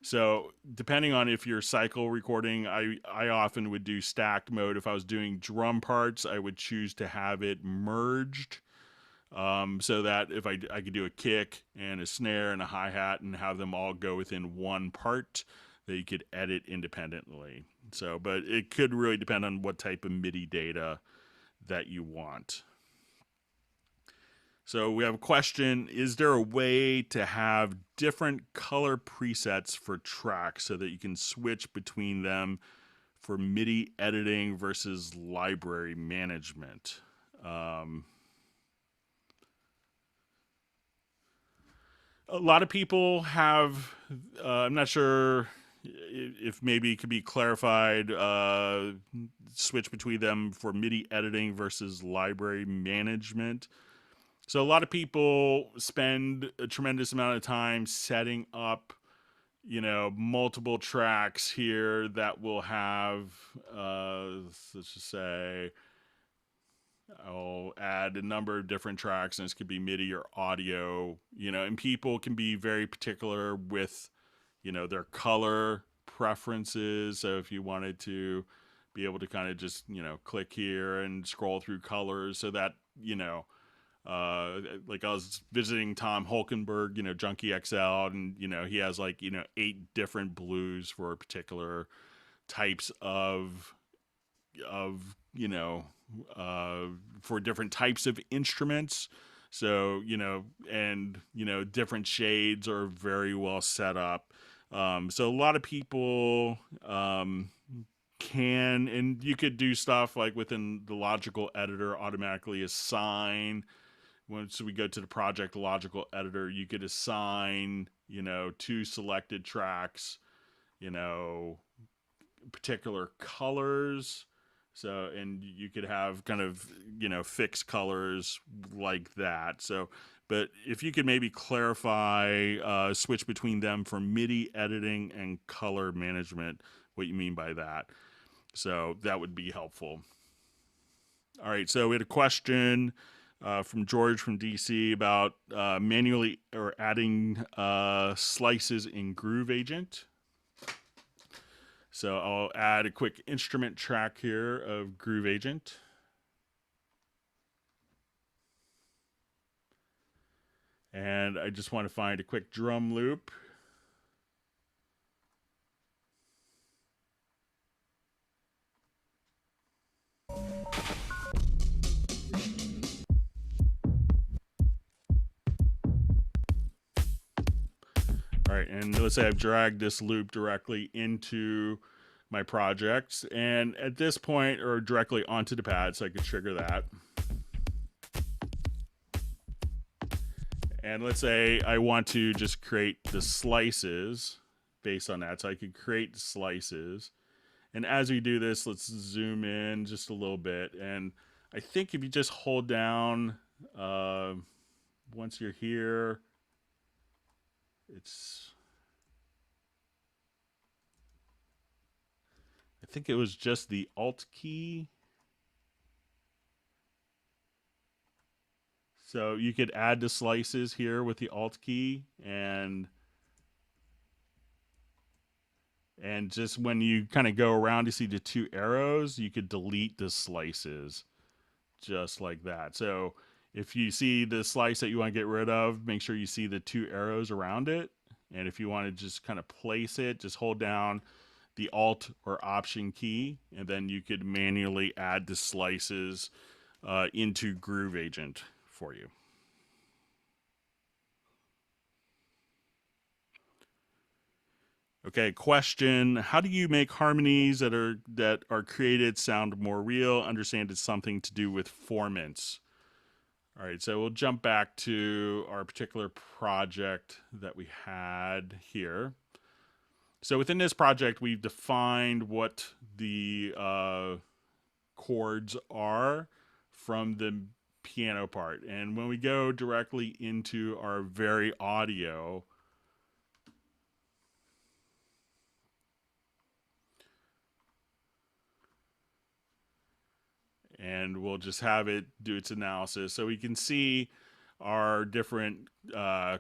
so depending on if you're cycle recording, I often would do stacked mode. If I was doing drum parts, I would choose to have it merged, so that if I could do a kick and a snare and a hi-hat and have them all go within one part that you could edit independently. So, but it could really depend on what type of MIDI data that you want. So we have a question: is there a way to have different color presets for tracks so that you can switch between them for MIDI editing versus library management? A lot of people have, I'm not sure if maybe it could be clarified, switch between them for MIDI editing versus library management. So a lot of people spend a tremendous amount of time setting up, multiple tracks here that will have, let's just say, I'll add a number of different tracks, and this could be MIDI or audio, and people can be very particular with, their color preferences. So if you wanted to be able to kind of just, click here and scroll through colors so that, like I was visiting Tom Hulkenberg, Junkie XL, and, he has like, 8 different blues for particular types of, for different types of instruments. So, and, different shades are very well set up. So a lot of people, can, and you could do stuff like within the logical editor, automatically assign. Once we go to the project logical editor, you could assign, to selected tracks, particular colors. So, and you could have kind of, fixed colors like that. So, but if you could maybe clarify, switch between them for MIDI editing and color management, what you mean by that. So that would be helpful. All right. So we had a question from George from DC about manually or adding slices in Groove Agent. So I'll add a quick instrument track here of Groove Agent. And I just want to find a quick drum loop. All right, and let's say I've dragged this loop directly into my project, and at this point, or directly onto the pad, so I could trigger that. And let's say I want to just create the slices based on that, so I could create slices. And as we do this, let's zoom in just a little bit. And I think if you just hold down, once you're here, I think it was just the Alt key. So you could add the slices here with the Alt key, and just when you kind of go around to see the two arrows, you could delete the slices just like that. So if you see the slice that you want to get rid of, make sure you see the two arrows around it. And if you want to just kind of place it, just hold down the Alt or Option key, and then you could manually add the slices into Groove Agent for you. Okay, question: how do you make harmonies that are created sound more real? Understand it's something to do with formants. All right, so we'll jump back to our particular project that we had here. So within this project, we've defined what the chords are from the piano part. And when we go directly into our very audio, and we'll just have it do its analysis so we can see our different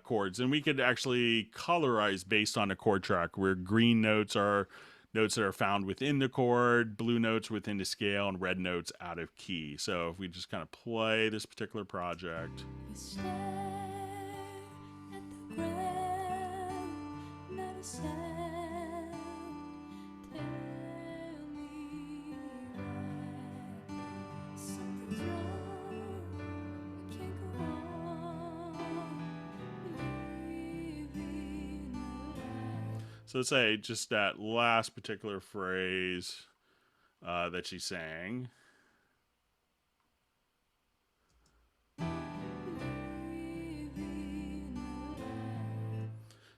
chords. And we could actually colorize based on a chord track, where green notes are notes that are found within the chord, blue notes within the scale, and red notes out of key. So if we just kind of play this particular project. So let's say just that last particular phrase that she sang.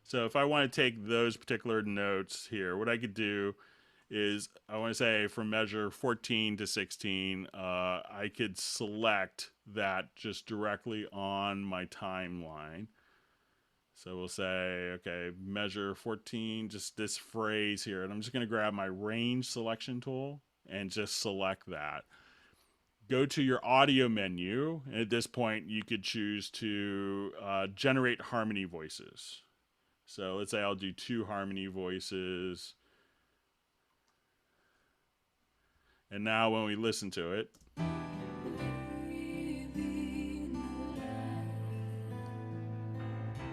So if I want to take those particular notes here, what I could do is, I want to say from measure 14 to 16, I could select that just directly on my timeline. So we'll say, okay, measure 14, just this phrase here. And I'm just going to grab my range selection tool and just select that. Go to your audio menu. And at this point, you could choose to generate harmony voices. So let's say I'll do 2 harmony voices. And now when we listen to it,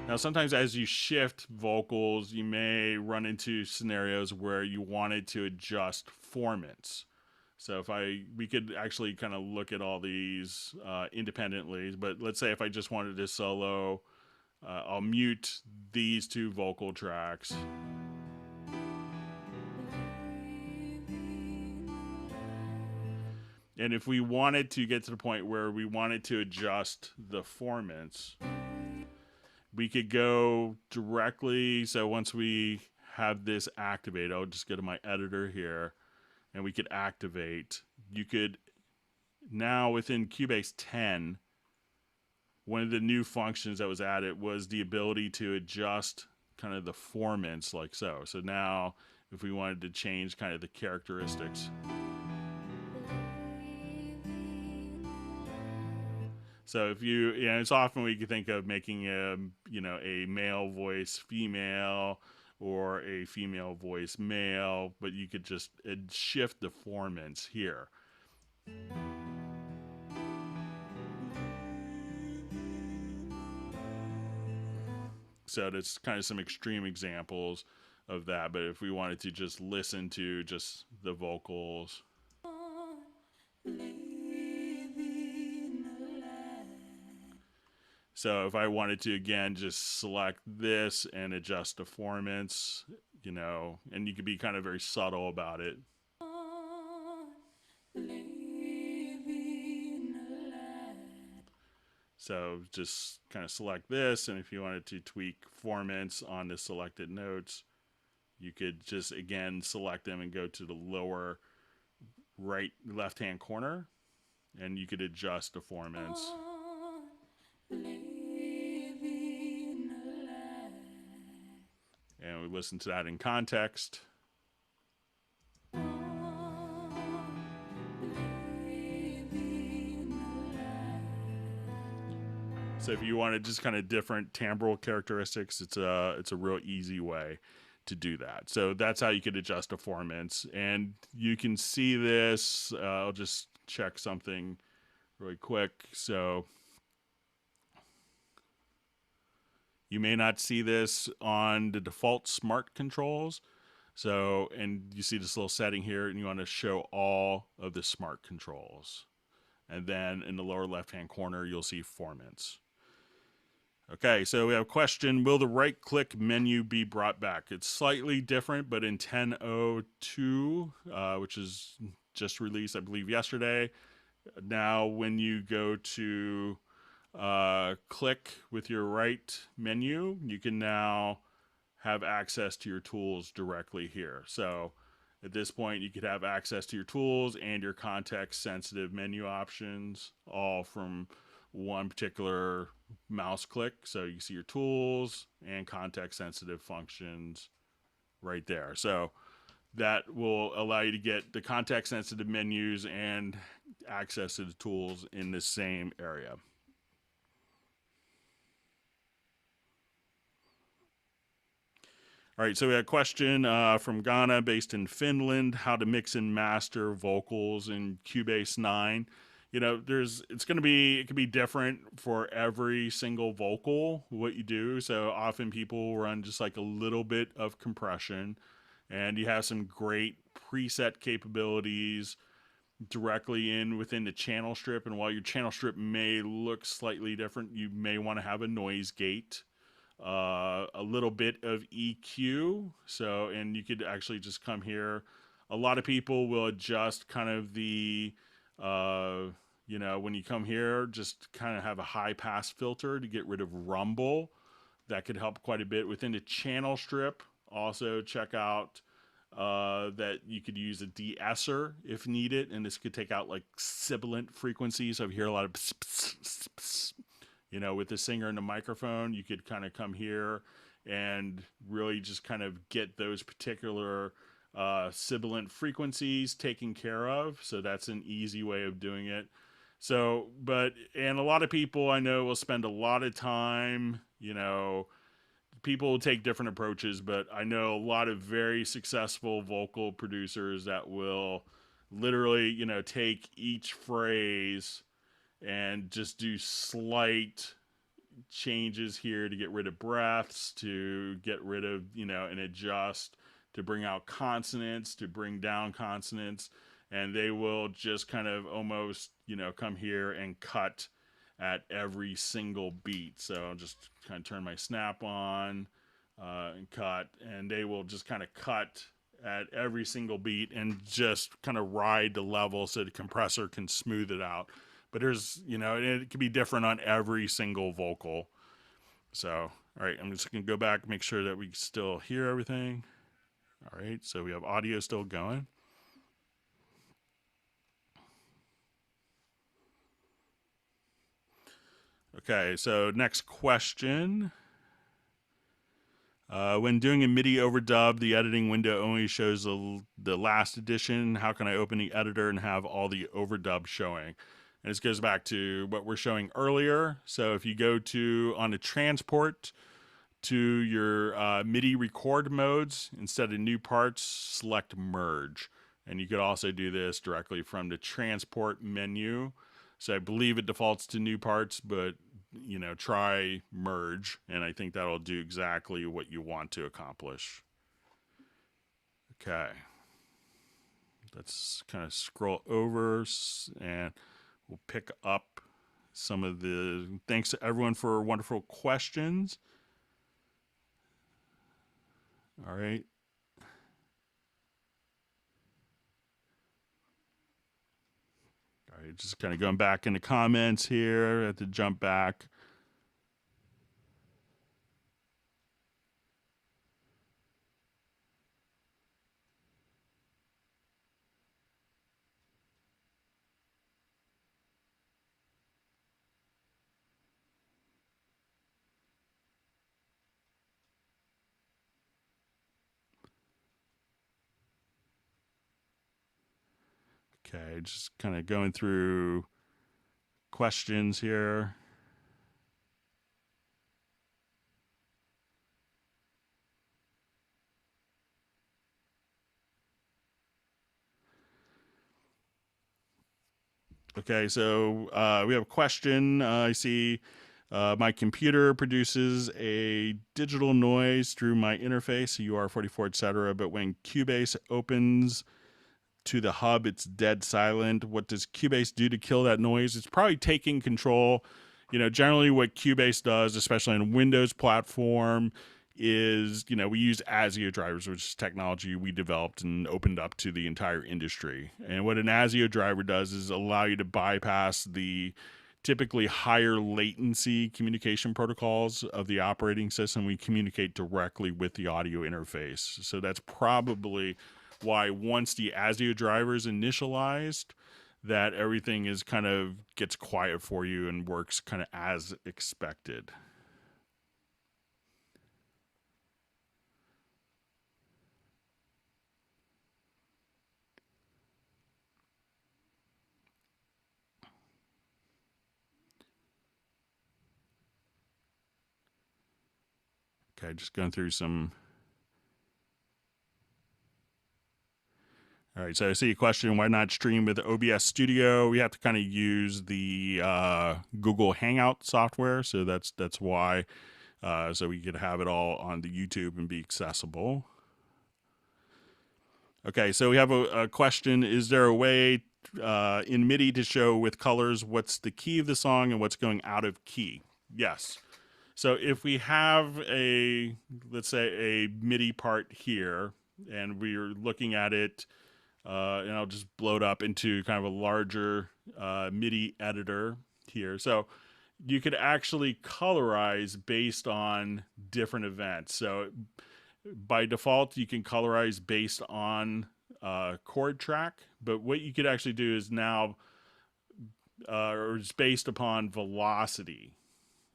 now sometimes as you shift vocals, you may run into scenarios where you wanted to adjust formants. So we could actually kind of look at all these independently, but let's say if I just wanted to solo, I'll mute these 2 vocal tracks. And if we wanted to get to the point where we wanted to adjust the formants, we could go directly. So once we have this activated, I'll just go to my editor here, and we could activate. You could now, within Cubase 10, one of the new functions that was added was the ability to adjust kind of the formants like so. So now if we wanted to change kind of the characteristics. So if it's often we can think of making a male voice female or a female voice male, but you could just shift the formants here. So that's kind of some extreme examples of that. But if we wanted to just listen to just the vocals. So if I wanted to, again, just select this and adjust the formants, you know, and you could be kind of very subtle about it. So just kind of select this, and if you wanted to tweak formants on the selected notes, you could just, again, select them and go to the lower right left-hand corner, and you could adjust the formants. And we listen to that in context. So if you wanted just kind of different timbral characteristics, it's a real easy way to do that. So that's how you could adjust the formants. And you can see this. I'll just check something really quick. So you may not see this on the default smart controls. So, and you see this little setting here, and you want to show all of the smart controls. And then in the lower left-hand corner, you'll see formants. Okay, so we have a question. Will the right-click menu be brought back? It's slightly different, but in 10.02, which is just released, I believe, yesterday, now when you go to click with your right menu, you can now have access to your tools directly here. So at this point, you could have access to your tools and your context-sensitive menu options all from one particular mouse click. So you see your tools and context-sensitive functions right there. So that will allow you to get the context-sensitive menus and access to the tools in the same area. All right, so we had a question from Ghana, based in Finland, how to mix and master vocals in Cubase 9. You know, it can be different for every single vocal, what you do. So often people run just like a little bit of compression, and you have some great preset capabilities directly within the channel strip. And while your channel strip may look slightly different, you may want to have a noise gate, a little bit of EQ. So, and you could actually just come here. A lot of people will adjust kind of the, you know, when you come here, just kind of have a high pass filter to get rid of rumble. That could help quite a bit within the channel strip. Also check out that you could use a de-esser if needed, and this could take out like sibilant frequencies. So if you hear a lot of pss, pss, pss, pss, you know, with the singer and the microphone, you could kind of come here and really just kind of get those particular sibilant frequencies taken care of. So that's an easy way of doing it. So, and a lot of people I know will spend a lot of time, you know, people will take different approaches, but I know a lot of very successful vocal producers that will literally, you know, take each phrase and just do slight changes here to get rid of breaths, to get rid of, you know, and adjust, to bring out consonants, to bring down consonants, and they will just kind of almost, you know, come here and cut at every single beat. So I'll just kind of turn my snap on and cut, and they will just kind of cut at every single beat and just kind of ride the level so the compressor can smooth it out. But there's, you know, it can be different on every single vocal. So, all right, I'm just going to go back, make sure that we still hear everything. All right, so we have audio still going. Okay, so next question. When doing a Midi overdub, the editing window only shows the last edition. How can I open the editor and have all the overdub showing? And this goes back to what we're showing earlier. So if you go on the transport to your MIDI record modes, instead of new parts, select merge. And you could also do this directly from the transport menu. So I believe it defaults to new parts, but try merge, and I think that'll do exactly what you want to accomplish. Okay. Let's kind of scroll over and we'll pick up some of the, thanks to everyone for wonderful questions. All right. All right, just kind of going back in the comments here. I have to jump back. Okay, just kind of going through questions here. Okay, so we have a question. I see my computer produces a digital noise through my interface, UR44, etc. But when Cubase opens to the hub, it's dead silent. What does Cubase do to kill that noise? It's probably taking control. Generally what Cubase does, especially on a Windows platform, is, we use ASIO drivers, which is technology we developed and opened up to the entire industry. And what an ASIO driver does is allow you to bypass the typically higher latency communication protocols of the operating system. We communicate directly with the audio interface. So that's probably why once the ASIO driver is initialized, that everything is kind of gets quiet for you and works kind of as expected. Okay, just going through some. All right, so I see a question, why not stream with OBS Studio? We have to kind of use the Google Hangout software, so that's why. So we could have it all on the YouTube and be accessible. Okay, so we have a question. Is there a way in Midi to show with colors what's the key of the song and what's going out of key? Yes. So if we have let's say a Midi part here, and we're looking at it, and I'll just blow it up into kind of a larger Midi editor here. So you could actually colorize based on different events. So by default, you can colorize based on chord track, but what you could actually do is now, or it's based upon velocity.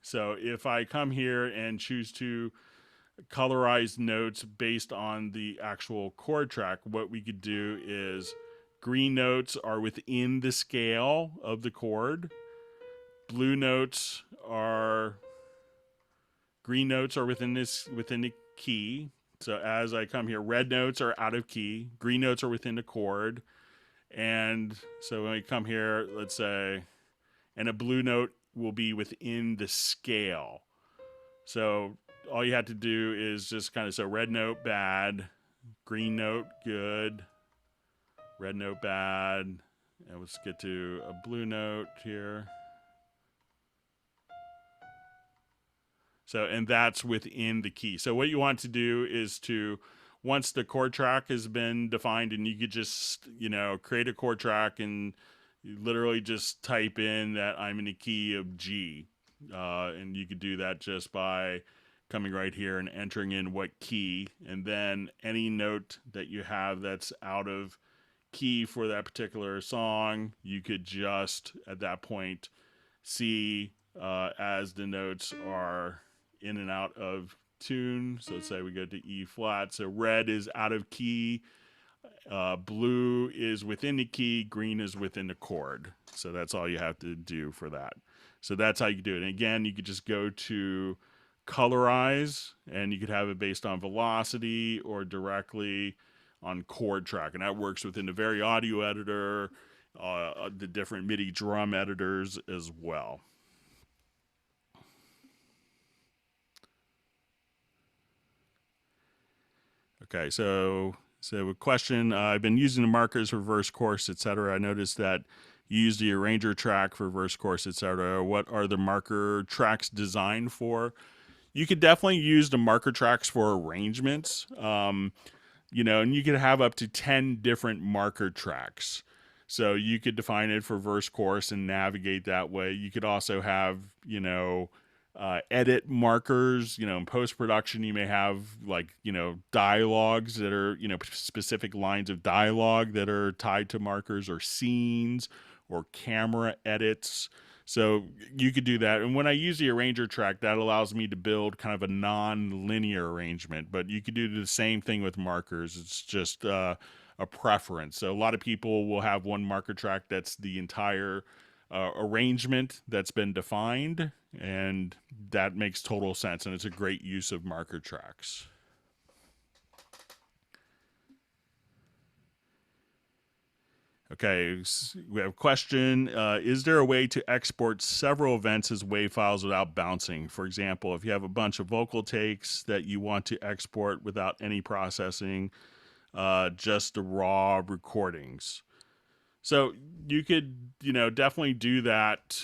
So if I come here and choose to colorize notes based on the actual chord track, what we could do is green notes are within the scale of the chord. Green notes are within the key. So as I come here, red notes are out of key, green notes are within the chord. And so when we come here, let's say, and a blue note will be within the scale. So all you have to do is just kind of, so red note bad, green note good, red note bad, and let's get to a blue note here. So, and that's within the key. So what you want to do is to, once the chord track has been defined, and you could just, create a chord track and you literally just type in that I'm in the key of G. And you could do that just by coming right here and entering in what key, and then any note that you have that's out of key for that particular song, you could just at that point see as the notes are in and out of tune. So let's say we go to E flat. So red is out of key, blue is within the key, green is within the chord. So that's all you have to do for that. So that's how you do it. And again, you could just go to colorize, and you could have it based on velocity or directly on chord track. And that works within the Very Audio editor, the different MIDI drum editors as well. Okay, so a question. I've been using the markers for verse, chorus, etc. I noticed that you use the arranger track for verse, chorus, etc. What are the marker tracks designed for? You could definitely use the marker tracks for arrangements. And you could have up to 10 different marker tracks. So you could define it for verse, chorus, and navigate that way. You could also have, edit markers. In post production, you may have dialogues that are, specific lines of dialogue that are tied to markers, or scenes or camera edits. So you could do that. And when I use the arranger track, that allows me to build kind of a non-linear arrangement. But you could do the same thing with markers. It's just a preference. So a lot of people will have one marker track that's the entire arrangement that's been defined, and that makes total sense. And it's a great use of marker tracks. Okay, we have a question. Is there a way to export several events as WAV files without bouncing? For example, if you have a bunch of vocal takes that you want to export without any processing, just the raw recordings. So you could, definitely do that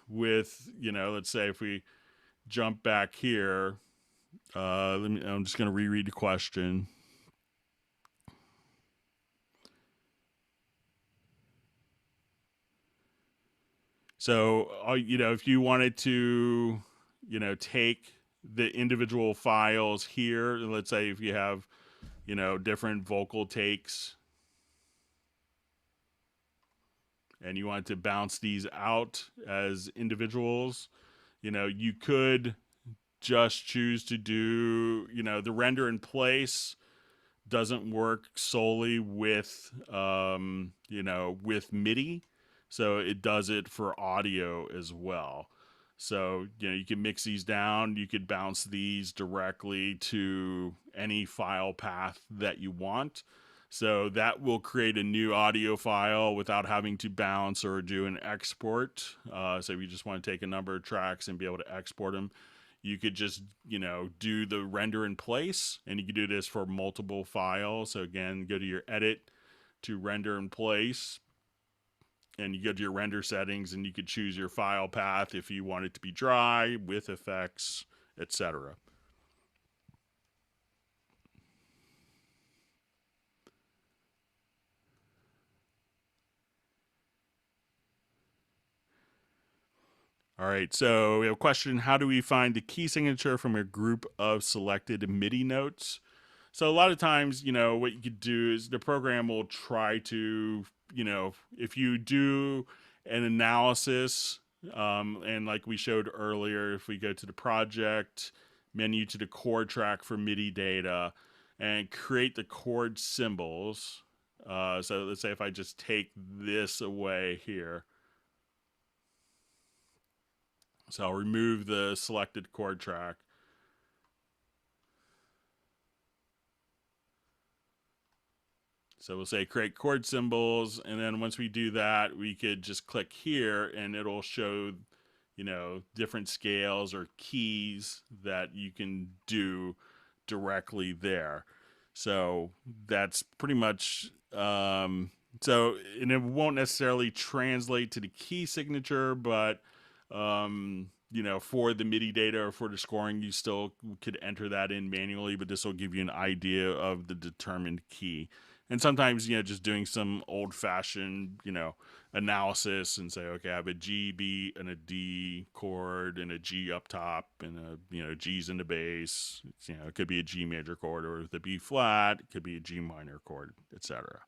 with, let's say if we jump back here, I'm just going to reread the question. So, if you wanted to, take the individual files here, let's say if you have, different vocal takes, and you wanted to bounce these out as individuals, you could just choose to do, the render in place doesn't work solely with, with Midi. So it does it for audio as well. So, you can mix these down. You could bounce these directly to any file path that you want. So that will create a new audio file without having to bounce or do an export. So if you just want to take a number of tracks and be able to export them, you could just, do the render in place, and you could do this for multiple files. So again, go to your edit to render in place, and you go to your render settings, and you could choose your file path if you want it to be dry, with effects, etc. All right, so we have a question. How do we find the key signature from a group of selected MIDI notes? So a lot of times, what you could do is the program will try to, if you do an analysis, and like we showed earlier, if we go to the project menu to the chord track for MIDI data and create the chord symbols. So let's say if I just take this away here. So I'll remove the selected chord track. So we'll say create chord symbols, and then once we do that, we could just click here and it'll show, different scales or keys that you can do directly there. So that's pretty much, and it won't necessarily translate to the key signature, but, for the MIDI data or for the scoring, you still could enter that in manually, but this will give you an idea of the determined key. And sometimes, just doing some old-fashioned, analysis and say, okay, I have a G, B, and a D chord, and a G up top, and G's in the bass. It could be a G major chord, or the B flat, it could be a G minor chord, etc.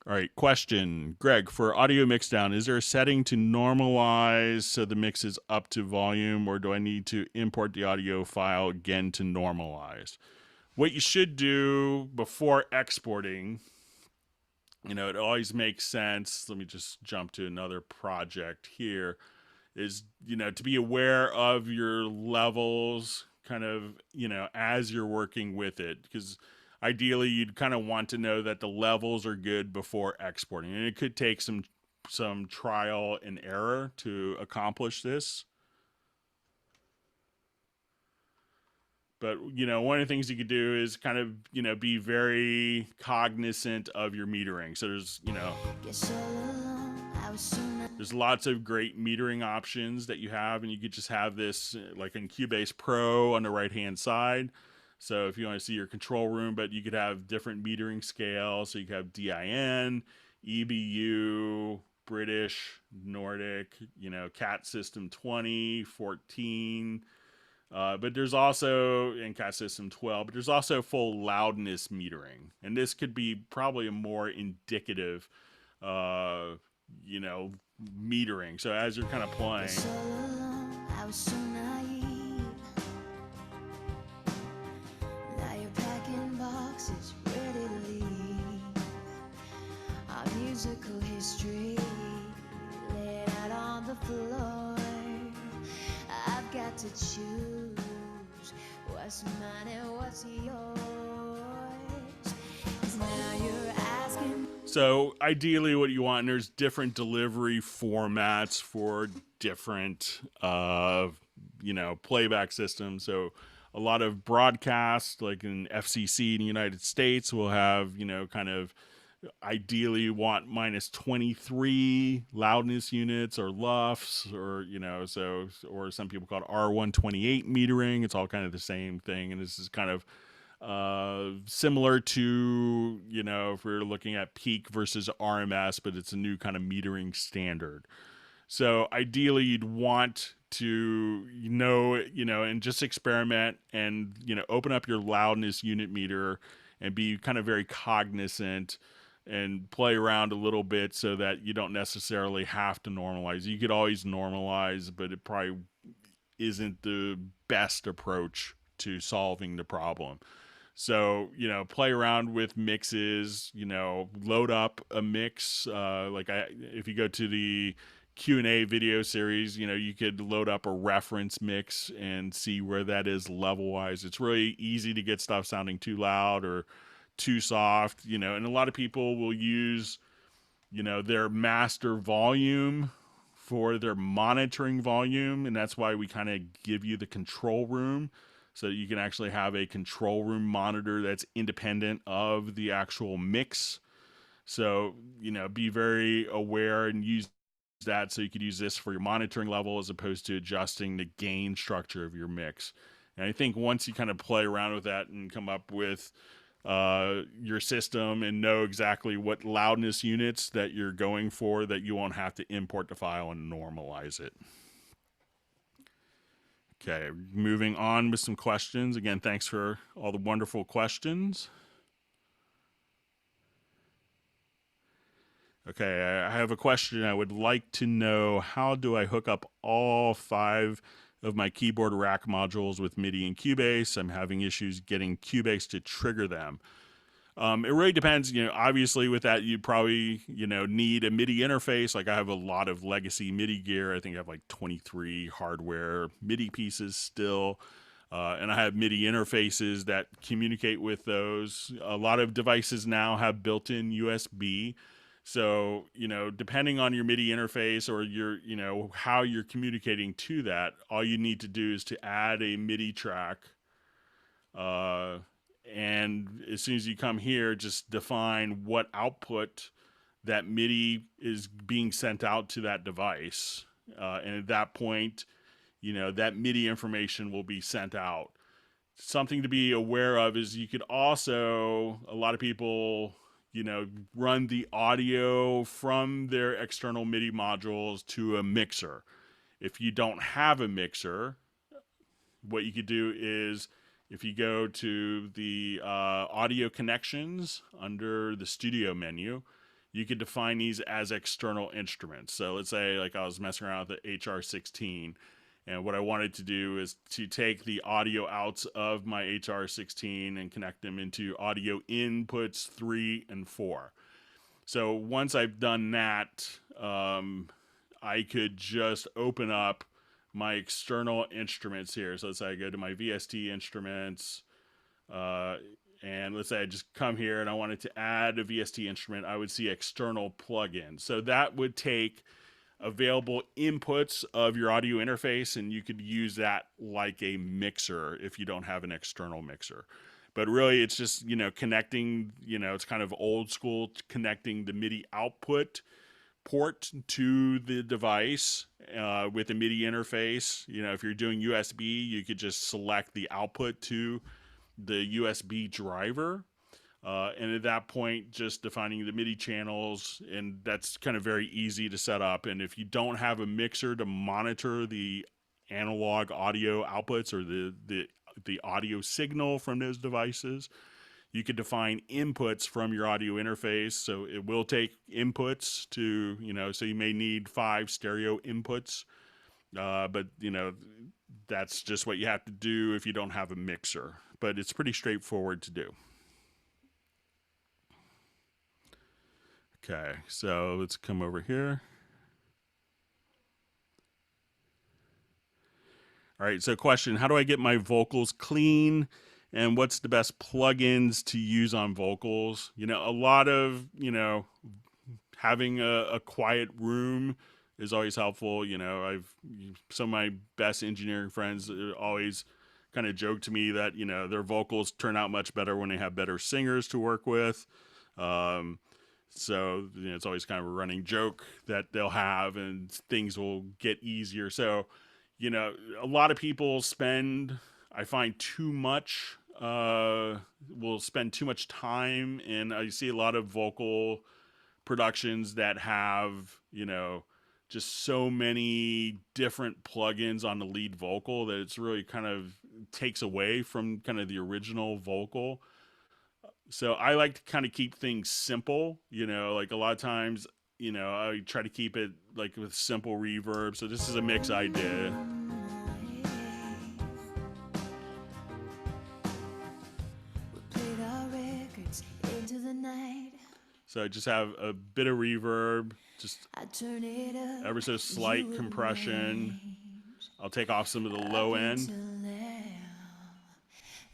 All right, question. Greg, for audio mixdown, is there a setting to normalize so the mix is up to volume, or do I need to import the audio file again to normalize? What you should do before exporting, it always makes sense. Let me just jump to another project here, is, to be aware of your levels kind of, as you're working with it, because ideally you'd kind of want to know that the levels are good before exporting. And it could take some trial and error to accomplish this. But, one of the things you could do is kind of, be very cognizant of your metering. So Guess all along I was soon there's lots of great metering options that you have, and you could just have this like in Cubase Pro on the right-hand side. So if you want to see your control room, but you could have different metering scales. So you could have DIN, EBU, British, Nordic, CAT system 20, 14, but there's also in CAT system 12, but there's also full loudness metering. And this could be probably a more indicative, metering. So as you're kind of playing, guess all along I was so naive. Now you're packing boxes ready to leave. Our musical history laid out on the floor. I've got to choose what's mine and what's yours. 'Cause now you're asking. so ideally what you want, and there's different delivery formats for different, playback systems. So a lot of broadcast, like in FCC in the United States, will have, kind of ideally want minus 23 loudness units or LUFs, or or some people call it R128 metering. It's all kind of the same thing, and this is kind of similar to if we're looking at peak versus RMS, but it's a new kind of metering standard. So ideally you'd want to and just experiment and open up your loudness unit meter and be kind of very cognizant and play around a little bit so that you don't necessarily have to normalize. You could always normalize, but it probably isn't the best approach to solving the problem. So, play around with mixes, load up a mix. If you go to the Q&A video series, you could load up a reference mix and see where that is level wise. It's really easy to get stuff sounding too loud or too soft, and a lot of people will use, their master volume for their monitoring volume. And that's why we kind of give you the control room, so that you can actually have a control room monitor that's independent of the actual mix. So, be very aware and use that. So you could use this for your monitoring level as opposed to adjusting the gain structure of your mix. And I think once you kind of play around with that and come up with your system and know exactly what loudness units that you're going for, that you won't have to import the file and normalize it. Okay, moving on with some questions. Again, thanks for all the wonderful questions. Okay, I have a question. I would like to know, how do I hook up all 5 of my keyboard rack modules with Midi and Cubase? I'm having issues getting Cubase to trigger them. It really depends. Obviously with that, you probably, need a MIDI interface. Like I have a lot of legacy MIDI gear. I think I have like 23 hardware MIDI pieces still. And I have MIDI interfaces that communicate with those. A lot of devices now have built-in USB. So, depending on your MIDI interface or your, how you're communicating to that, all you need to do is to add a MIDI track. And as soon as you come here, just define what output that MIDI is being sent out to that device. And at that point, that MIDI information will be sent out. Something to be aware of is you could also, a lot of people, run the audio from their external MIDI modules to a mixer. If you don't have a mixer, what you could do is, if you go to the audio connections under the studio menu, you could define these as external instruments. So let's say like I was messing around with the HR16, and what I wanted to do is to take the audio outs of my HR16 and connect them into audio inputs 3 and 4. So once I've done that, I could just open up my external instruments here. So let's say I go to my VST instruments, and let's say I just come here and I wanted to add a VST instrument. I would see external plugins. So that would take available inputs of your audio interface, and you could use that like a mixer if you don't have an external mixer. But really, it's just, connecting, it's kind of old school, connecting the MIDI output port to the device with a MIDI interface. If you're doing USB, you could just select the output to the USB driver. And at that point, just defining the MIDI channels, and that's kind of very easy to set up. And if you don't have a mixer to monitor the analog audio outputs or the audio signal from those devices, you could define inputs from your audio interface. So it will take inputs to, so you may need 5 stereo inputs, but that's just what you have to do if you don't have a mixer. But it's pretty straightforward to do. Okay, so let's come over here. All right, so question, how do I get my vocals clean? And what's the best plugins to use on vocals? A lot of, having a quiet room is always helpful. Some of my best engineering friends always kind of joke to me that, their vocals turn out much better when they have better singers to work with. So it's always kind of a running joke that they'll have, and things will get easier. So, a lot of people I find will spend too much time, and I see a lot of vocal productions that have, just so many different plugins on the lead vocal that it's really kind of takes away from kind of the original vocal. So I like to kind of keep things simple, like a lot of times, I try to keep it like with simple reverb. So this is a mix I did. So I just have a bit of reverb, just ever so slight compression. I'll take off some of the low end.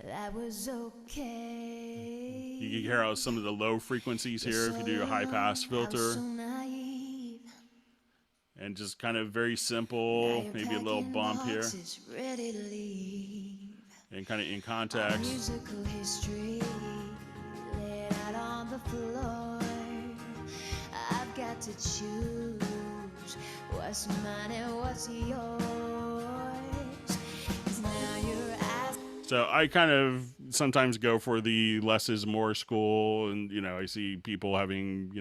That was okay. You can hear out some of the low frequencies here if you do a high pass filter. And just kind of very simple, maybe a little bump here. And kind of in context. Musical history laid out on the floor. I've got to choose what's mine and what's yours. So I kind of sometimes go for the less is more school, and I see people having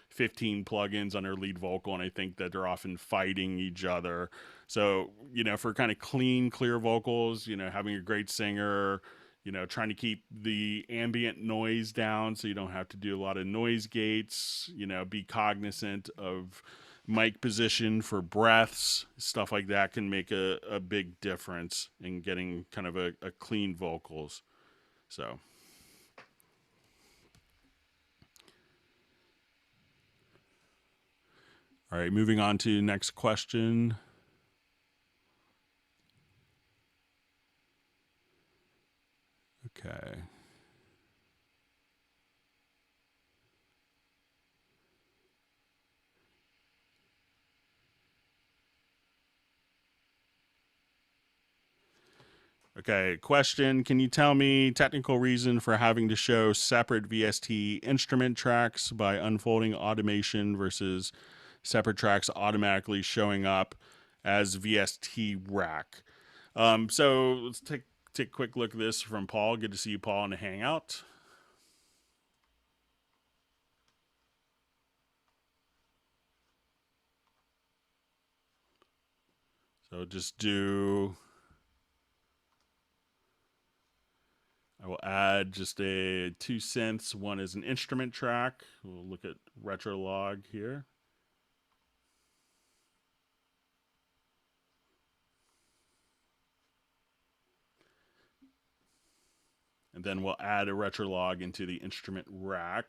15 plugins on their lead vocal, and I think that they're often fighting each other. So for kind of clean, clear vocals, having a great singer, trying to keep the ambient noise down so you don't have to do a lot of noise gates, be cognizant of mic position for breaths, stuff like that can make a big difference in getting kind of a clean vocals. So all right, moving on to next question. Okay. Okay, question. Can you tell me technical reason for having to show separate VST instrument tracks by unfolding automation versus separate tracks automatically showing up as VST rack? So let's take a quick look at this from Paul. Good to see you, Paul, in the Hangout. So just I will add just 2 synths. One is an instrument track. We'll look at retro log here. And then we'll add a retro log into the instrument rack.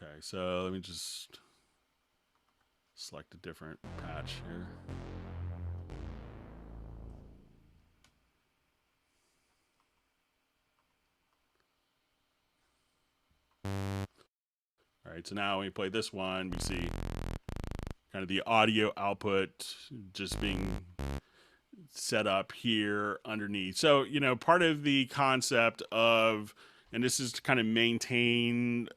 Okay, so let me just select a different patch here. right? So now when we play this one, we see kind of the audio output just being set up here underneath. So, part of the concept of, and this is to kind of maintain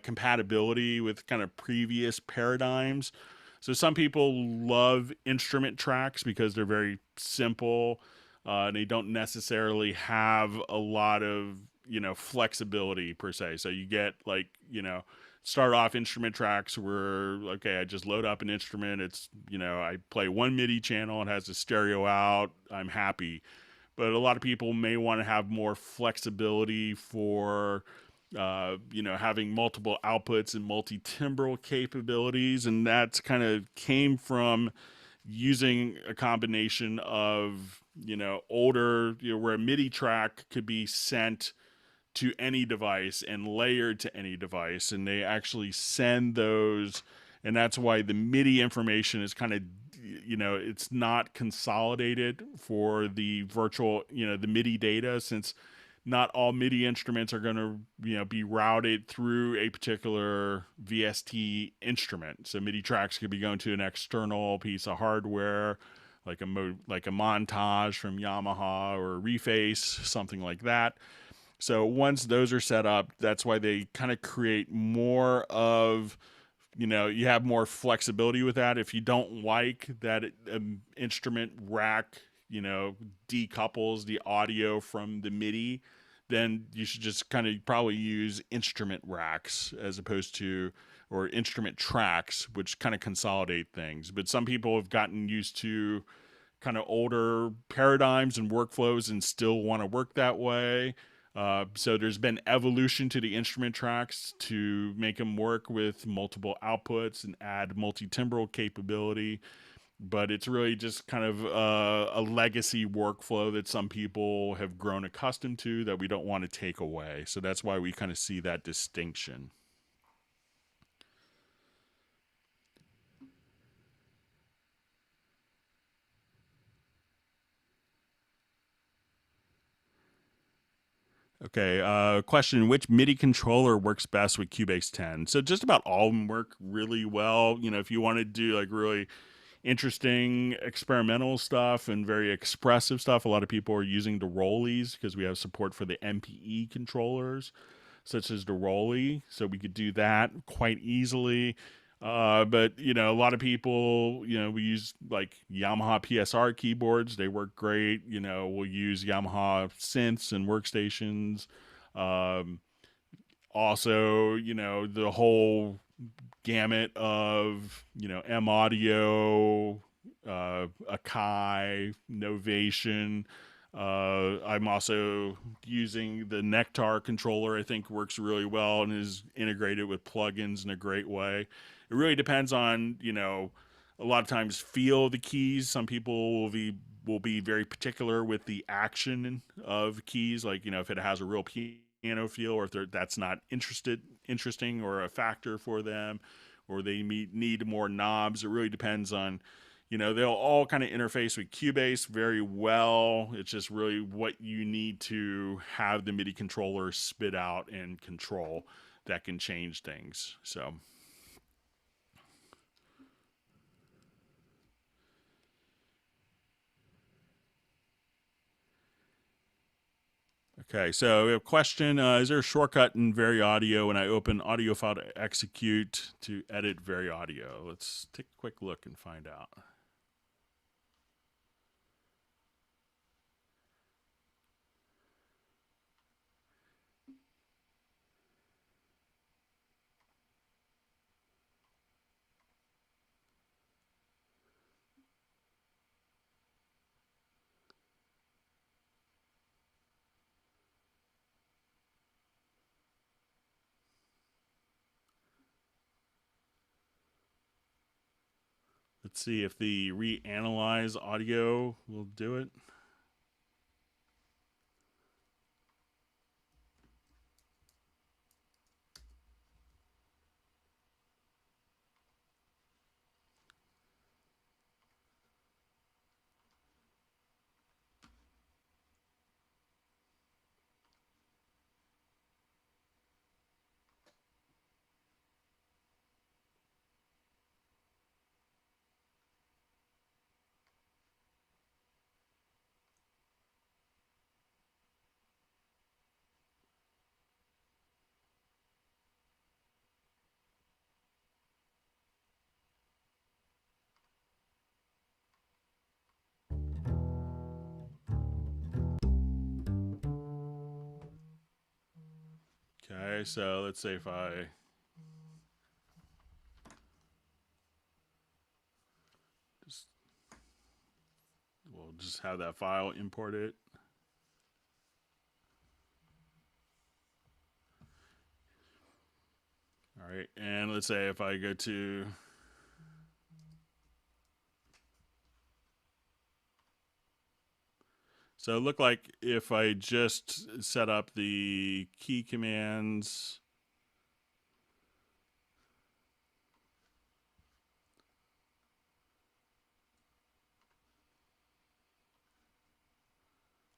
compatibility with kind of previous paradigms. So some people love instrument tracks because they're very simple. They don't necessarily have a lot of, flexibility per se. So you get like, start off instrument tracks where, okay, I just load up an instrument. It's, I play one MIDI channel. It has a stereo out. I'm happy. But a lot of people may want to have more flexibility for, having multiple outputs and multi-timbral capabilities. And that's kind of came from using a combination of, older, where a MIDI track could be sent to any device and layered to any device, and they actually send those, and that's why the MIDI information is kind of, it's not consolidated for the virtual, the MIDI data, since not all MIDI instruments are going to, be routed through a particular VST instrument. So MIDI tracks could be going to an external piece of hardware, like like a montage from Yamaha or a Reface, something like that. So once those are set up, that's why they kind of create more of, you have more flexibility with that. If you don't like that instrument rack, decouples the audio from the MIDI, then you should just kind of probably use instrument racks as opposed to, or instrument tracks, which kind of consolidate things. But some people have gotten used to kind of older paradigms and workflows and still want to work that way. So there's been evolution to the instrument tracks to make them work with multiple outputs and add multi-timbral capability. But it's really just kind of a legacy workflow that some people have grown accustomed to that we don't want to take away. So that's why we kind of see that distinction. Okay, question: which MIDI controller works best with Cubase 10? So just about all of them work really well. If you want to do like really interesting experimental stuff and very expressive stuff, a lot of people are using the Rollies because we have support for the MPE controllers, such as the Rolly. So we could do that quite easily. But a lot of people, we use like Yamaha PSR keyboards. They work great. We'll use Yamaha synths and workstations. Um, Also, the whole gamut of, M Audio, Akai, Novation. I'm also using the Nectar controller. I think works really well and is integrated with plugins in a great way. It really depends on, a lot of times feel of the keys. Some people will be very particular with the action of keys, like, if it has a real piano feel, or if that's not interesting or a factor for them, or they need more knobs. It really depends on, they'll all kind of interface with Cubase very well. It's just really what you need to have the MIDI controller spit out and control that can change things. So. Okay, so we have a question. Is there a shortcut in Vari Audio when I open audio file to execute to edit Vari Audio? Let's take a quick look and find out. Let's see if the Reanalyze audio will do it. Okay, so let's say if I we'll just have that file, import it. All right, and let's say if I go to so it looked like if I just set up the key commands,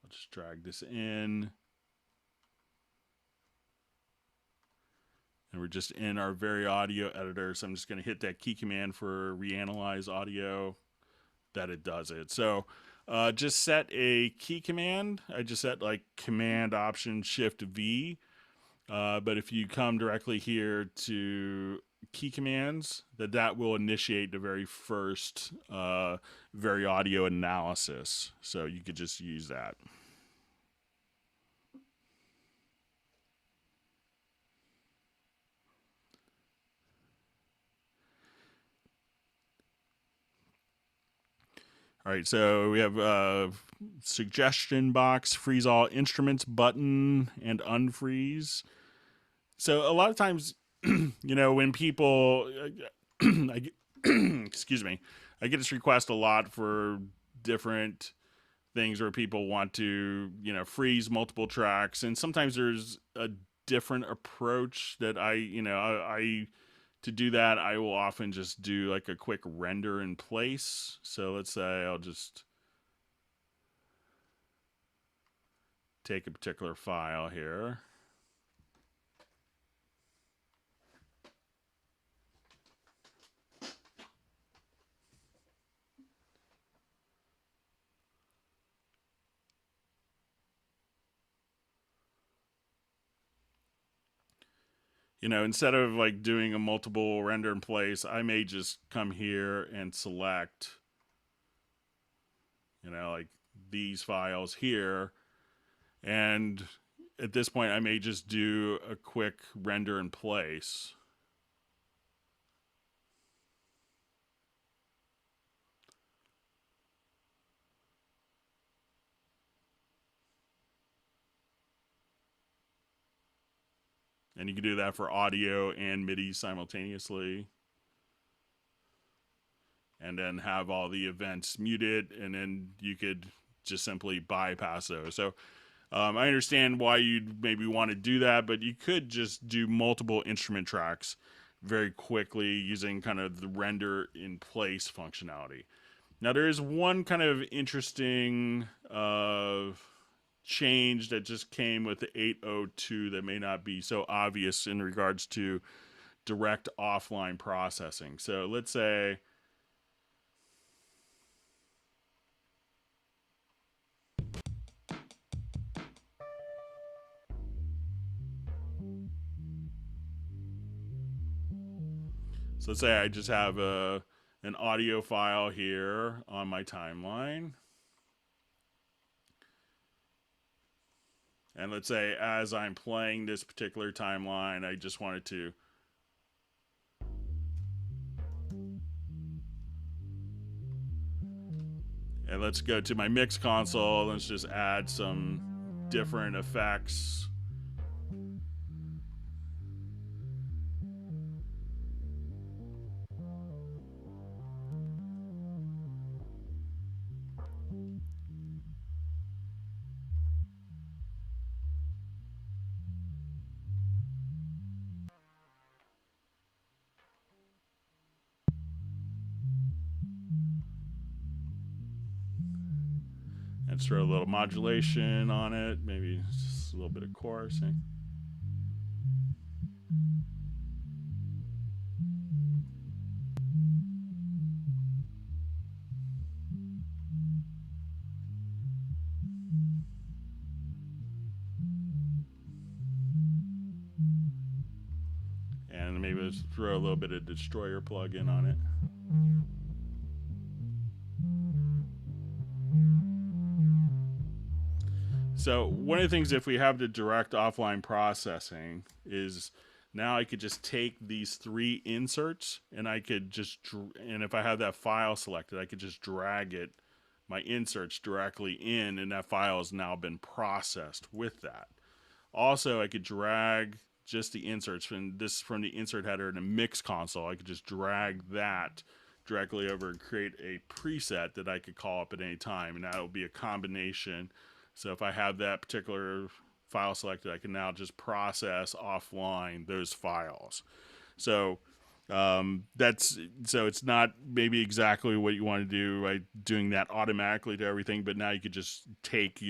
I'll just drag this in. And we're just in our very audio editor. So I'm just going to hit that key command for Reanalyze audio, that it does it. So just set a key command. I just set like Command Option Shift V. But if you come directly here to key commands, that will initiate the very first very audio analysis. So you could just use that. All right, so we have suggestion box, freeze all instruments button, and unfreeze. So a lot of times, when people, excuse me, I get this request a lot for different things where people want to, freeze multiple tracks, and sometimes there's a different approach that I to do that, I will often just do like a quick render in place. So let's say I'll just take a particular file here. Instead of like doing a multiple render in place, I may just come here and select, like these files here. And at this point, I may just do a quick render in place. And you can do that for audio and MIDI simultaneously. And then have all the events muted, and then you could just simply bypass those. So I understand why you'd maybe want to do that, but you could just do multiple instrument tracks very quickly using kind of the render in place functionality. Now there is one kind of interesting change that just came with the 802 that may not be so obvious in regards to direct offline processing. So let's say let's say I just have an audio file here on my timeline. And let's say as I'm playing this particular timeline, I just wanted to and let's go to my mix console. Let's just add some different effects. Let's throw a little modulation on it, maybe just a little bit of chorusing. And maybe let's throw a little bit of Destroyer plugin on it. So one of the things, if we have the direct offline processing, is now I could just take these 3 inserts and I could just, and if I have that file selected, I could just drag it, my inserts directly in, and that file has now been processed with that. Also, I could drag just the inserts from the insert header in a mix console. I could just drag that directly over and create a preset that I could call up at any time, and that will be a combination. So if I have that particular file selected, I can now just process offline those files. So it's not maybe exactly what you want to do, right, doing that automatically to everything, but now you could just take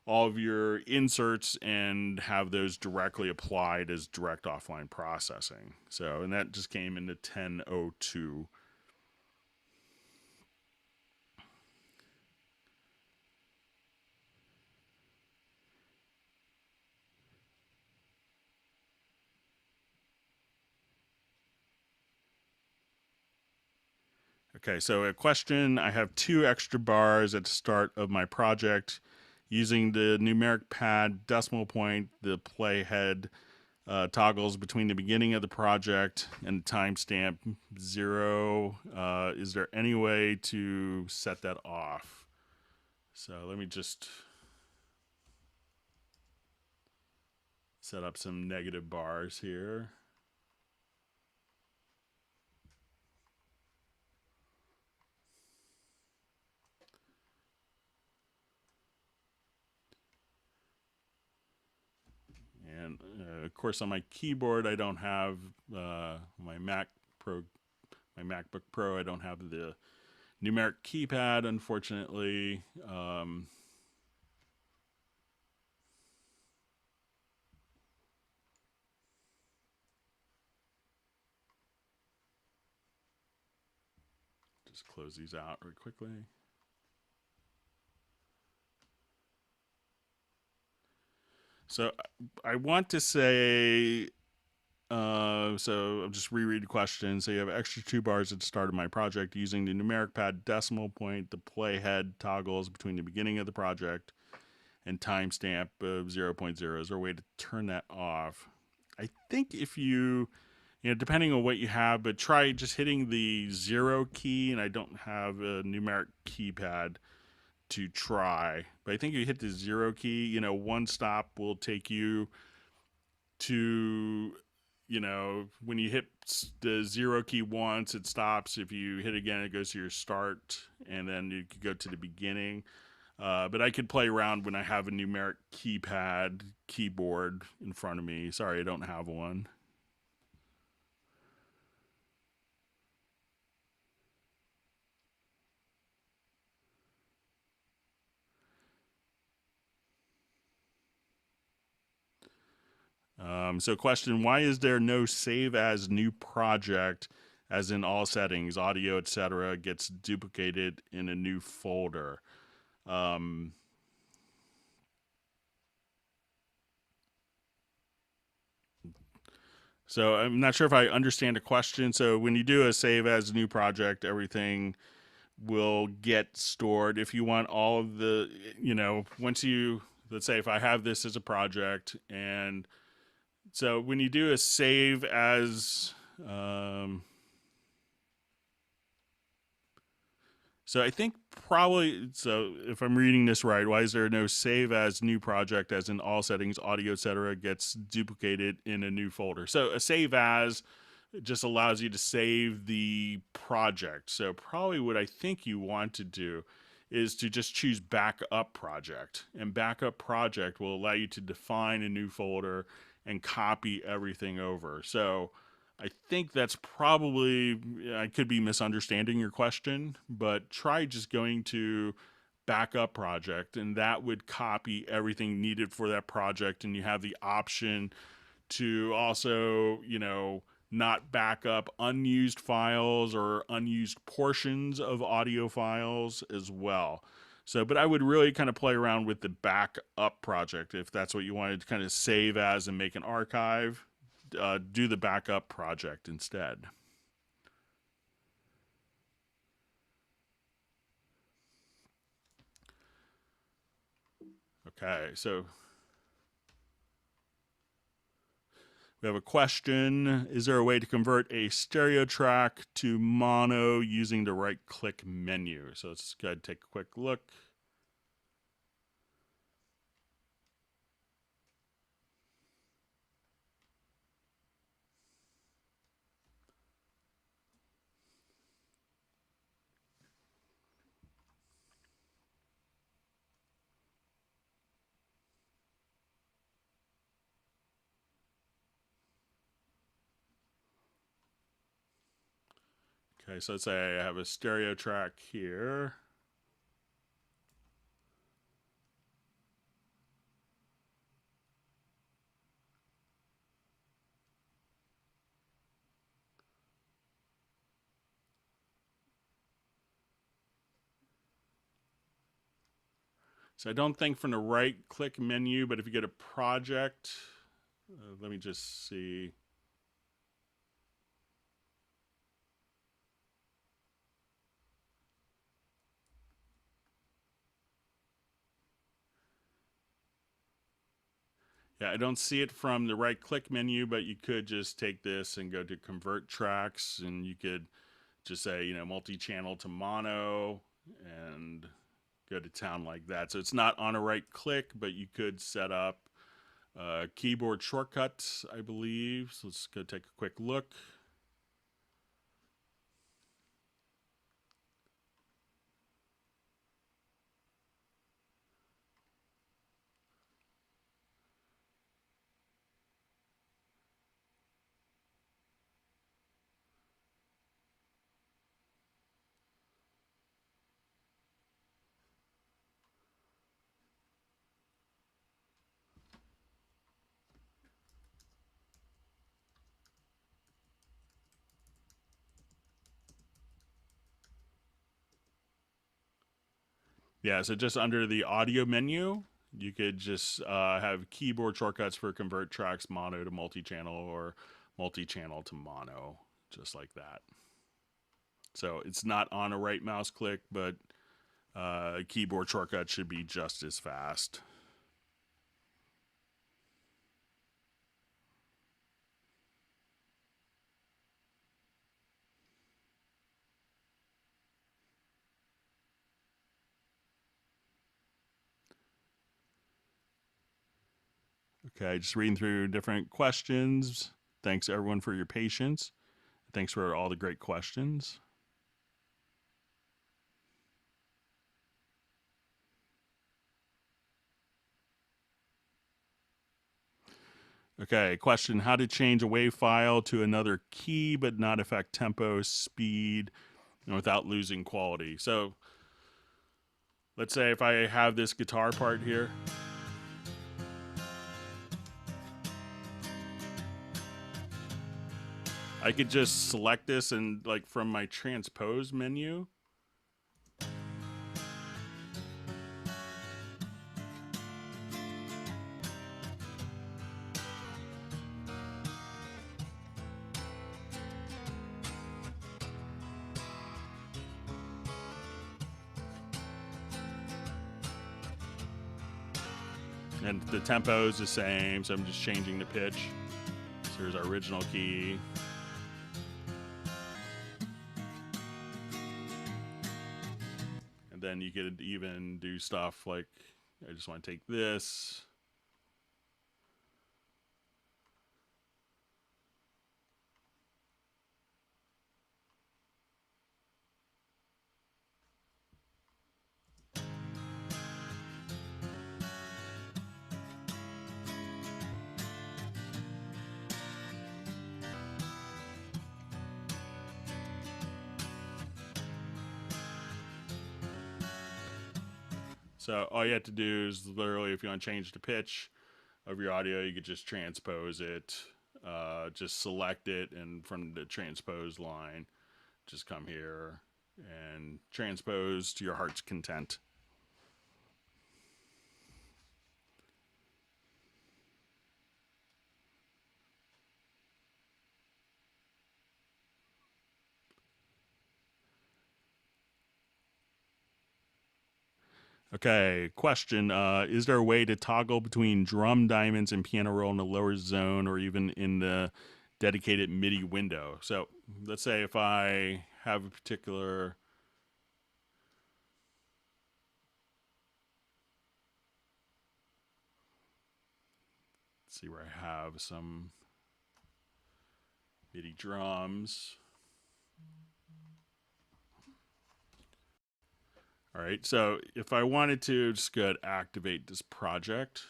all of your inserts and have those directly applied as direct offline processing. So, and that just came into 10.02. Okay, so a question. I have 2 extra bars at the start of my project. Using the numeric pad decimal point, the playhead toggles between the beginning of the project and timestamp 0. Is there any way to set that off? So let me just set up some negative bars here. And of course, on my keyboard, I don't have my MacBook Pro. I don't have the numeric keypad, unfortunately. Just close these out really quickly. So I want to say, so I'll just reread the question. So you have extra 2 bars at the start of my project. Using the numeric pad decimal point, the playhead toggles between the beginning of the project and timestamp of 0.0. Is there a way to turn that off? I think if you depending on what you have, but try just hitting the 0 key, and I don't have a numeric keypad to try. But I think if you hit the 0 key, one stop will take you to, when you hit the 0 key once, it stops. If you hit again, it goes to your start, and then you could go to the beginning. But I could play around when I have a numeric keyboard in front of me. Sorry, I don't have one. So question, why is there no save as new project, as in all settings, audio, etc., gets duplicated in a new folder? So I'm not sure if I understand the question. So when you do a save as a new project, everything will get stored. If you want all of the, once you, let's say if I have this as a project, and so when you do a save as, so I think probably, so if I'm reading this right, why is there no save as new project, as in all settings, audio, etc., gets duplicated in a new folder? So a save as just allows you to save the project. So probably what I think you want to do is to just choose backup project, and backup project will allow you to define a new folder and copy everything over. So I think that's probably, I could be misunderstanding your question, but try just going to backup project, and that would copy everything needed for that project. And you have the option to also, not back up unused files or unused portions of audio files as well. So, but I would really kind of play around with the backup project if that's what you wanted to kind of save as and make an archive. Do the backup project instead. Okay, so we have a question. Is there a way to convert a stereo track to mono using the right-click menu? So let's go ahead and take a quick look. Okay, so let's say I have a stereo track here. So I don't think from the right-click menu, but if you go to project, let me just see. Yeah, I don't see it from the right-click menu, but you could just take this and go to convert tracks, and you could just say, you know, multi-channel to mono, and go to town like that. So it's not on a right-click, but you could set up keyboard shortcuts, I believe. So let's go take a quick look. Yeah, so just under the audio menu, you could just have keyboard shortcuts for convert tracks mono to multi-channel or multi-channel to mono, just like that. So it's not on a right mouse click, but a keyboard shortcut should be just as fast. Okay, just reading through different questions. Thanks everyone for your patience. Thanks for all the great questions. Okay, question: how to change a WAV file to another key but not affect tempo, speed, and without losing quality. So let's say if I have this guitar part here, I could just select this and like from my transpose menu, and the tempo is the same, so I'm just changing the pitch. So here's our original key. And then you could even do stuff like, I just want to take this. So all you have to do is literally, if you want to change the pitch of your audio, you could just transpose it, just select it, and from the transpose line, just come here and transpose to your heart's content. Okay, question. Is there a way to toggle between drum diamonds and piano roll in the lower zone or even in the dedicated MIDI window? So let's say if I have a particular... Let's see where I have some MIDI drums. All right, so if I wanted to, just go ahead and activate this project.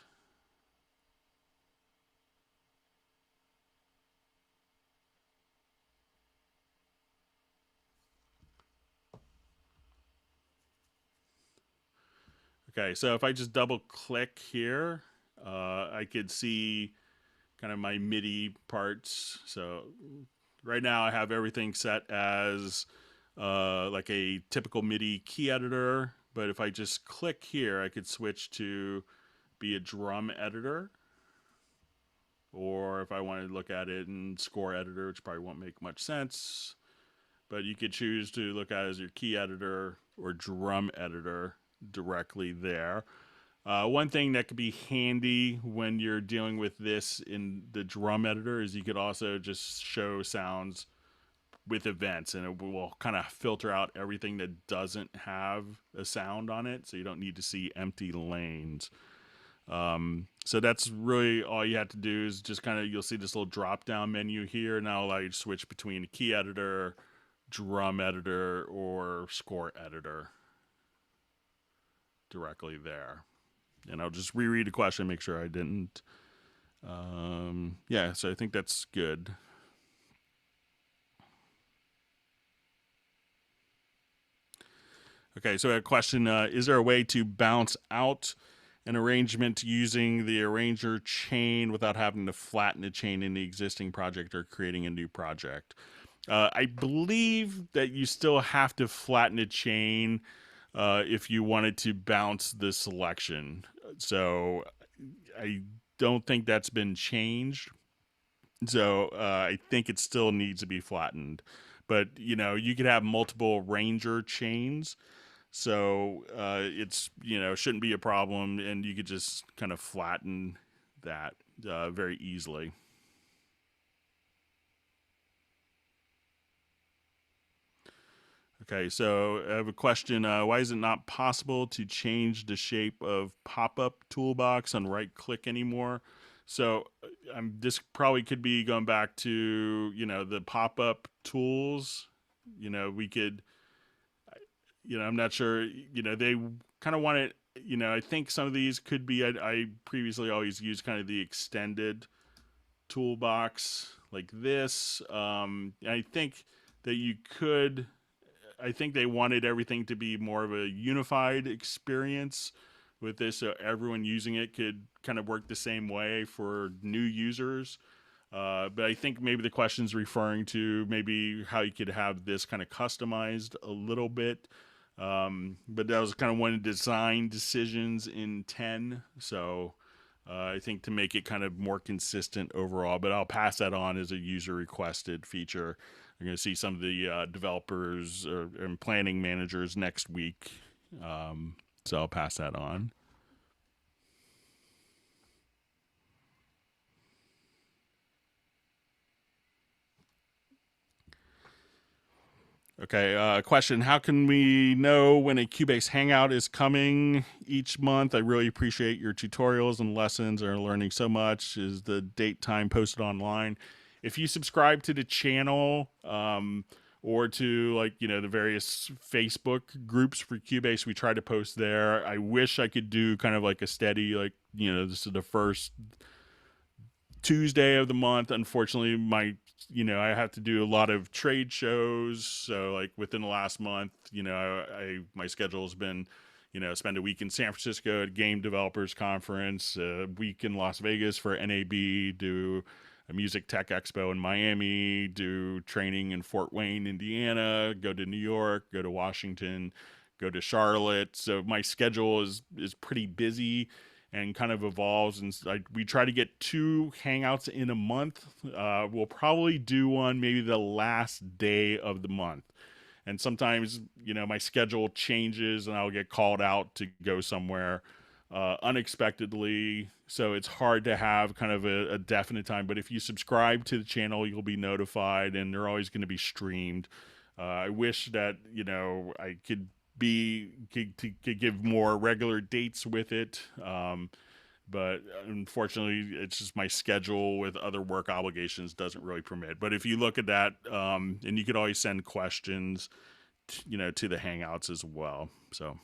Okay, so if I just double click here, I could see kind of my MIDI parts. So right now I have everything set as like a typical MIDI key editor, but if I just click here, I could switch to be a drum editor. Or if I wanted to look at it in score editor, which probably won't make much sense, but you could choose to look at it as your key editor or drum editor directly there. One thing that could be handy when you're dealing with this in the drum editor is you could also just show sounds with events, and it will kind of filter out everything that doesn't have a sound on it, so you don't need to see empty lanes. So that's really all you have to do is just kind of, you'll see this little drop down menu here, and that'll allow you to switch between a key editor, drum editor, or score editor directly there. And I'll just reread the question, make sure I didn't. Yeah, so I think that's good. Okay, so a question, is there a way to bounce out an arrangement using the arranger chain without having to flatten the chain in the existing project or creating a new project? I believe that you still have to flatten a chain if you wanted to bounce the selection. So I don't think that's been changed. So I think it still needs to be flattened. But, you know, you could have multiple arranger chains. So it's, you know, shouldn't be a problem. And you could just kind of flatten that very easily. Okay, so I have a question. Why is it not possible to change the shape of pop-up toolbox on right-click anymore? So this probably could be going back to, you know, the pop-up tools. You know, we could, you know, I'm not sure, you know, they kind of want it, you know, I think some of these could be, I previously always used kind of the extended toolbox like this. I think that you could... I think they wanted everything to be more of a unified experience with this, so everyone using it could kind of work the same way for new users. But I think maybe the question is referring to maybe how you could have this kind of customized a little bit. But that was kind of one of the design decisions in 10. So I think to make it kind of more consistent overall, but I'll pass that on as a user requested feature. You're going to see some of the developers and planning managers next week. So I'll pass that on. Okay, question. How can we know when a Cubase Hangout is coming each month? I really appreciate your tutorials and lessons. I'm learning so much. Is the date time posted online? If you subscribe to the channel or to, like, you know, the various Facebook groups for Cubase, we try to post there. I wish I could do kind of like a steady, like, you know, this is the first Tuesday of the month. Unfortunately, I have to do a lot of trade shows. So like within the last month, you know, my schedule has been, you know, spend a week in San Francisco at Game Developers Conference, a week in Las Vegas for NAB, do a Music Tech Expo in Miami, do training in Fort Wayne, Indiana, go to New York, go to Washington, go to Charlotte. So my schedule is pretty busy and kind of evolves. And we try to get 2 Hangouts in a month. We'll probably do one maybe the last day of the month. And sometimes, my schedule changes and I'll get called out to go somewhere unexpectedly. So it's hard to have kind of a definite time. But if you subscribe to the channel, you'll be notified, and they're always going to be streamed. I wish that I could give more regular dates with it. But unfortunately, it's just my schedule with other work obligations doesn't really permit. But if you look at that, and you could always send questions, to the Hangouts as well. So.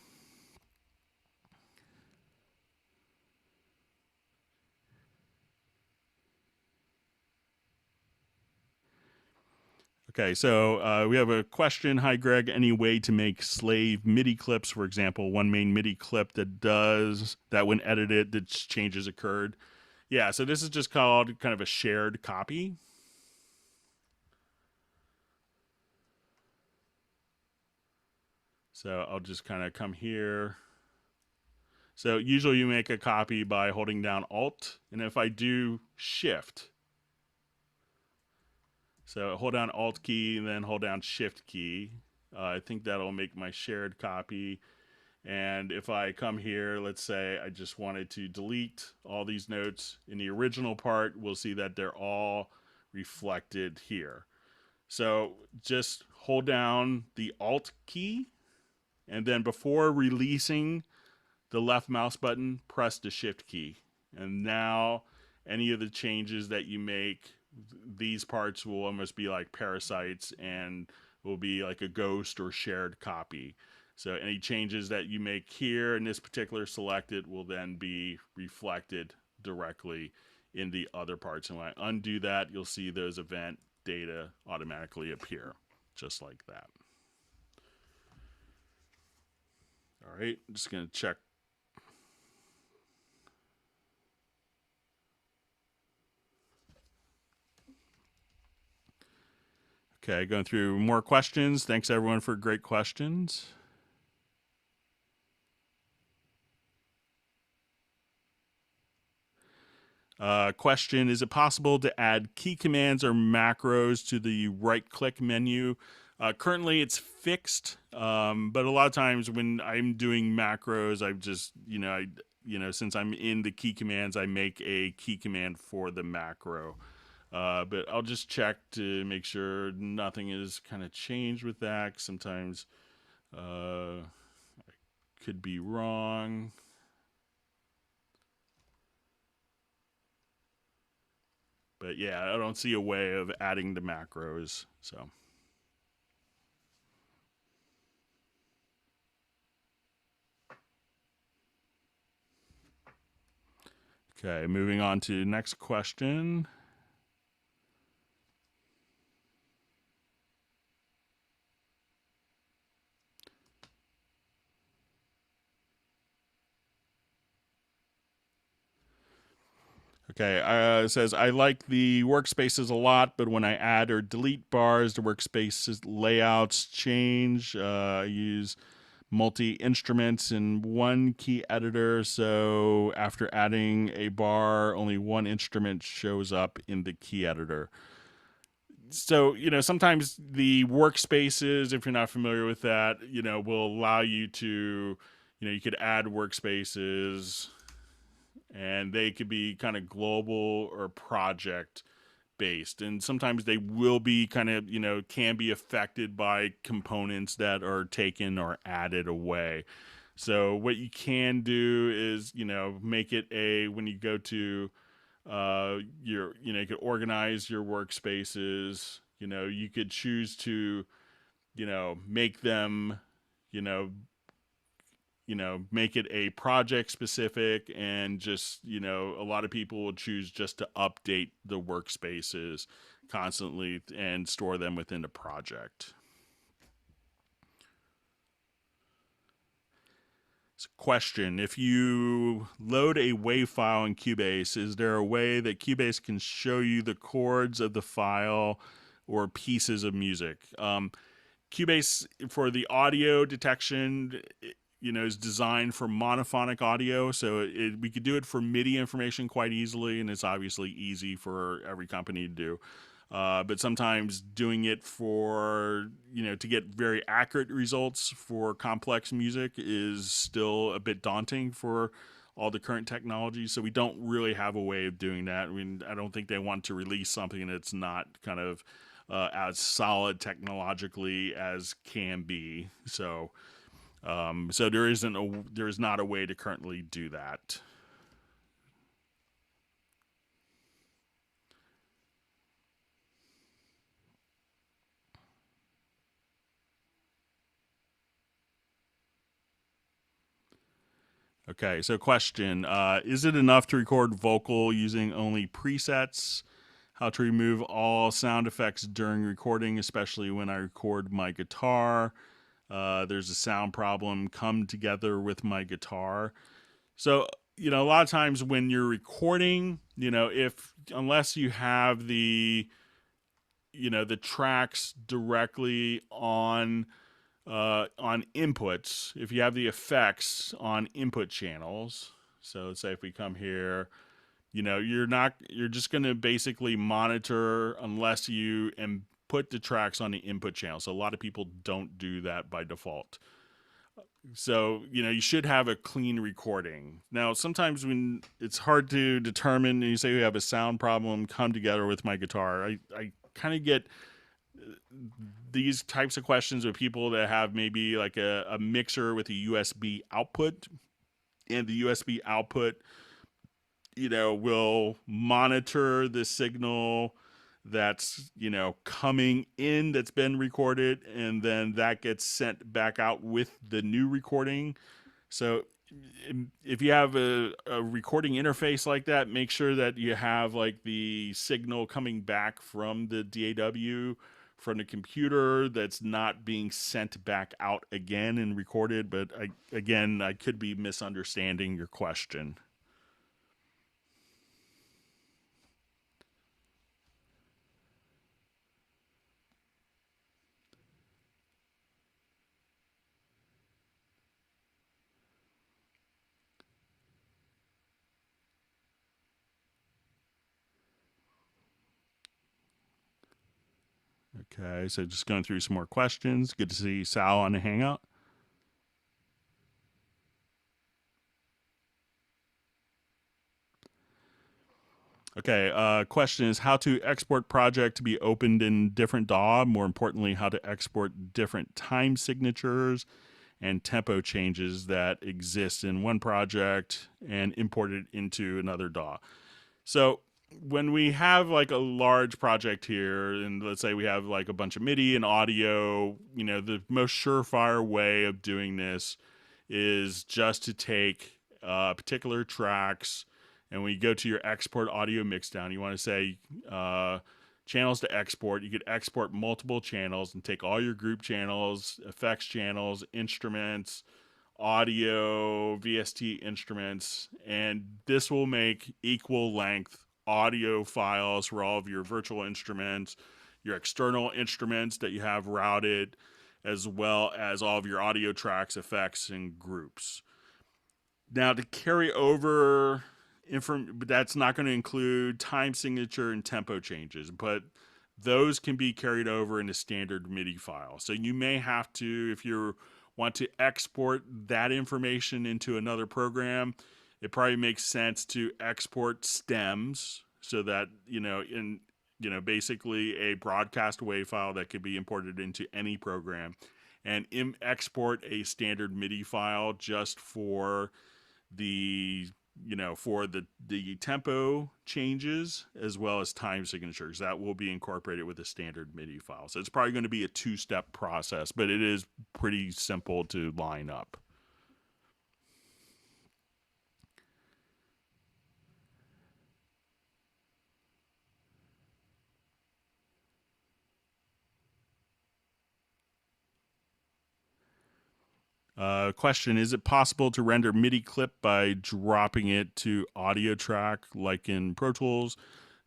Okay, so we have a question. Hi, Greg. Any way to make slave MIDI clips, for example, one main MIDI clip that does that when edited, the changes occurred? Yeah, so this is just called kind of a shared copy. So I'll just kind of come here. So usually you make a copy by holding down Alt, and if I do Shift, so hold down Alt key and then hold down Shift key. I think that'll make my shared copy. And if I come here, let's say I just wanted to delete all these notes in the original part, we'll see that they're all reflected here. So just hold down the Alt key, and then before releasing the left mouse button, press the Shift key. And now any of the changes that you make, these parts will almost be like parasites and will be like a ghost or shared copy. So any changes that you make here in this particular selected will then be reflected directly in the other parts. And when I undo that, you'll see those event data automatically appear, just like that. All right, I'm just going to check. Okay, going through more questions. Thanks everyone for great questions. Question, is it possible to add key commands or macros to the right-click menu? Currently it's fixed, but a lot of times when I'm doing macros, I've just, since I'm in the key commands, I make a key command for the macro. But I'll just check to make sure nothing is kind of changed with that. Sometimes I could be wrong. But yeah, I don't see a way of adding the macros. So. Okay, moving on to next question. Okay, it says, I like the workspaces a lot, but when I add or delete bars, the workspaces layouts change. I use multi-instruments in one key editor, so after adding a bar, only one instrument shows up in the key editor. So, sometimes the workspaces, if you're not familiar with that, will allow you to, you could add workspaces, and they could be kind of global or project based. And sometimes they will be kind of, can be affected by components that are taken or added away. So what you can do is, make it when you go to you could organize your workspaces, you could choose to, make them, make it a project specific, and just, a lot of people will choose just to update the workspaces constantly and store them within the project. So question, if you load a WAV file in Cubase, is there a way that Cubase can show you the chords of the file or pieces of music? Cubase, for the audio detection, is designed for monophonic audio, so we could do it for MIDI information quite easily, and it's obviously easy for every company to do. But sometimes doing it for, to get very accurate results for complex music is still a bit daunting for all the current technology. So we don't really have a way of doing that. I mean, I don't think they want to release something that's not kind of as solid technologically as can be. So there is not a way to currently do that. Okay, so question: is it enough to record vocal using only presets? How to remove all sound effects during recording, especially when I record my guitar. There's a sound problem. Come together with my guitar. So, a lot of times when you're recording, if unless you have the tracks directly on inputs, if you have the effects on input channels. So let's say if we come here, you're just going to basically monitor unless you put the tracks on the input channel. So a lot of people don't do that by default. So, you should have a clean recording. Now, sometimes when it's hard to determine, you say you have a sound problem, come together with my guitar. I kind of get these types of questions with people that have maybe like a mixer with a USB output, and the USB output, will monitor the signal that's, coming in that's been recorded, and then that gets sent back out with the new recording. So if you have a recording interface like that, make sure that you have like the signal coming back from the DAW from the computer that's not being sent back out again and recorded. But I could be misunderstanding your question. Okay, so just going through some more questions. Good to see Sal on the Hangout. Okay, question is how to export project to be opened in different DAW. More importantly, how to export different time signatures and tempo changes that exist in one project and import it into another DAW. So when we have like a large project here, and let's say we have like a bunch of MIDI and audio, the most surefire way of doing this is just to take particular tracks, and when you go to your export audio mixdown, you want to say channels to export. You could export multiple channels and take all your group channels, effects channels, instruments, audio, VST instruments, and this will make equal length audio files for all of your virtual instruments, your external instruments that you have routed, as well as all of your audio tracks, effects, and groups. Now, to carry over but that's not going to include time signature and tempo changes, but those can be carried over in a standard MIDI file. So you may have to, if you want to export that information into another program, it probably makes sense to export stems so that, basically a broadcast WAV file that could be imported into any program, and export a standard MIDI file just for the the tempo changes as well as time signatures. That will be incorporated with a standard MIDI file. So it's probably going to be a two-step process, but it is pretty simple to line up. Question: is it possible to render MIDI clip by dropping it to audio track like in Pro Tools?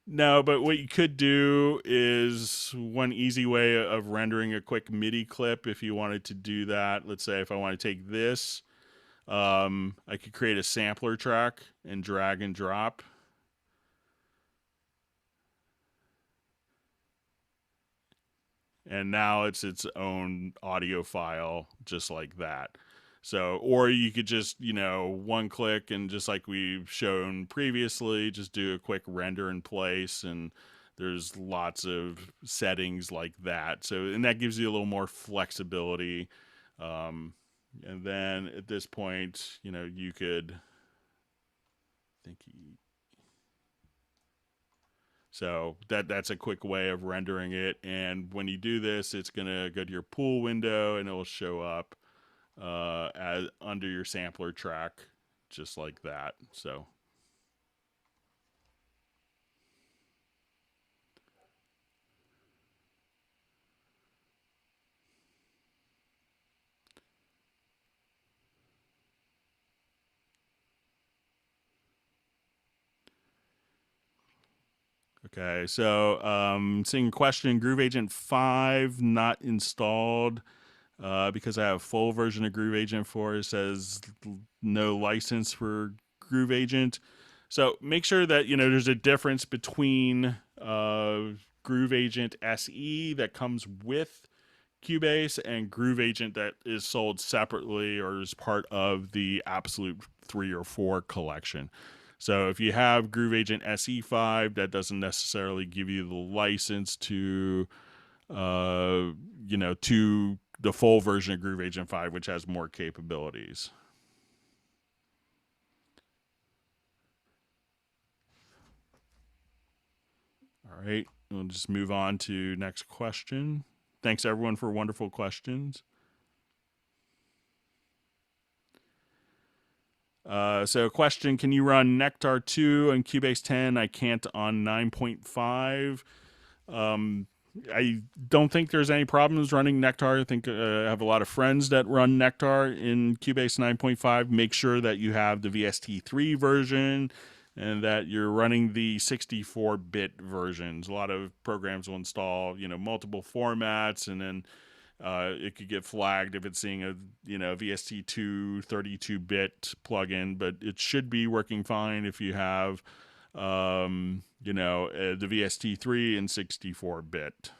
No, but what you could do is one easy way of rendering a quick MIDI clip. If you wanted to do that, let's say if I want to take this, I could create a sampler track and drag and drop. and now it's its own audio file just like that. So, or you could just, one click and just like we've shown previously, just do a quick render in place, and there's lots of settings like that. So, and that gives you a little more flexibility. And then at this point, you could think so that's a quick way of rendering it. And when you do this, it's gonna go to your pool window and it will show up as under your sampler track, just like that. So. Okay, so seeing question, Groove Agent 5 not installed because I have a full version of Groove Agent 4. It says no license for Groove Agent. So make sure that there's a difference between Groove Agent SE that comes with Cubase and Groove Agent that is sold separately or is part of the Absolute 3 or 4 collection. So if you have Groove Agent SE5, that doesn't necessarily give you the license to, to the full version of Groove Agent 5, which has more capabilities. All right, we'll just move on to next question. Thanks everyone for wonderful questions. So question, can you run Nectar 2 and Cubase 10? I can't on 9.5. I don't think there's any problems running Nectar. I think I have a lot of friends that run Nectar in Cubase 9.5. Make sure that you have the VST3 version and that you're running the 64-bit versions. A lot of programs will install, multiple formats, and then it could get flagged if it's seeing a VST2 32-bit plugin, but it should be working fine if you have the VST3 and 64-bit.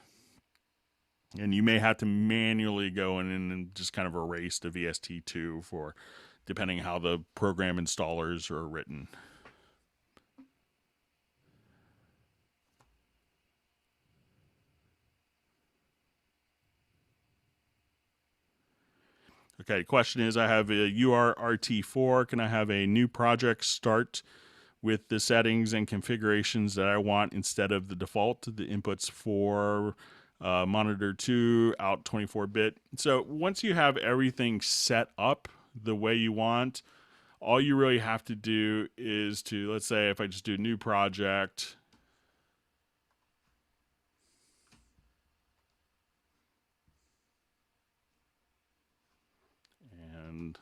And you may have to manually go in and just kind of erase the VST2 for depending how the program installers are written. Okay, question is, I have a URRT4. Can I have a new project start with the settings and configurations that I want instead of the default, the inputs for monitor 2, out 24-bit? So once you have everything set up the way you want, all you really have to do is to, let's say if I just do new project, and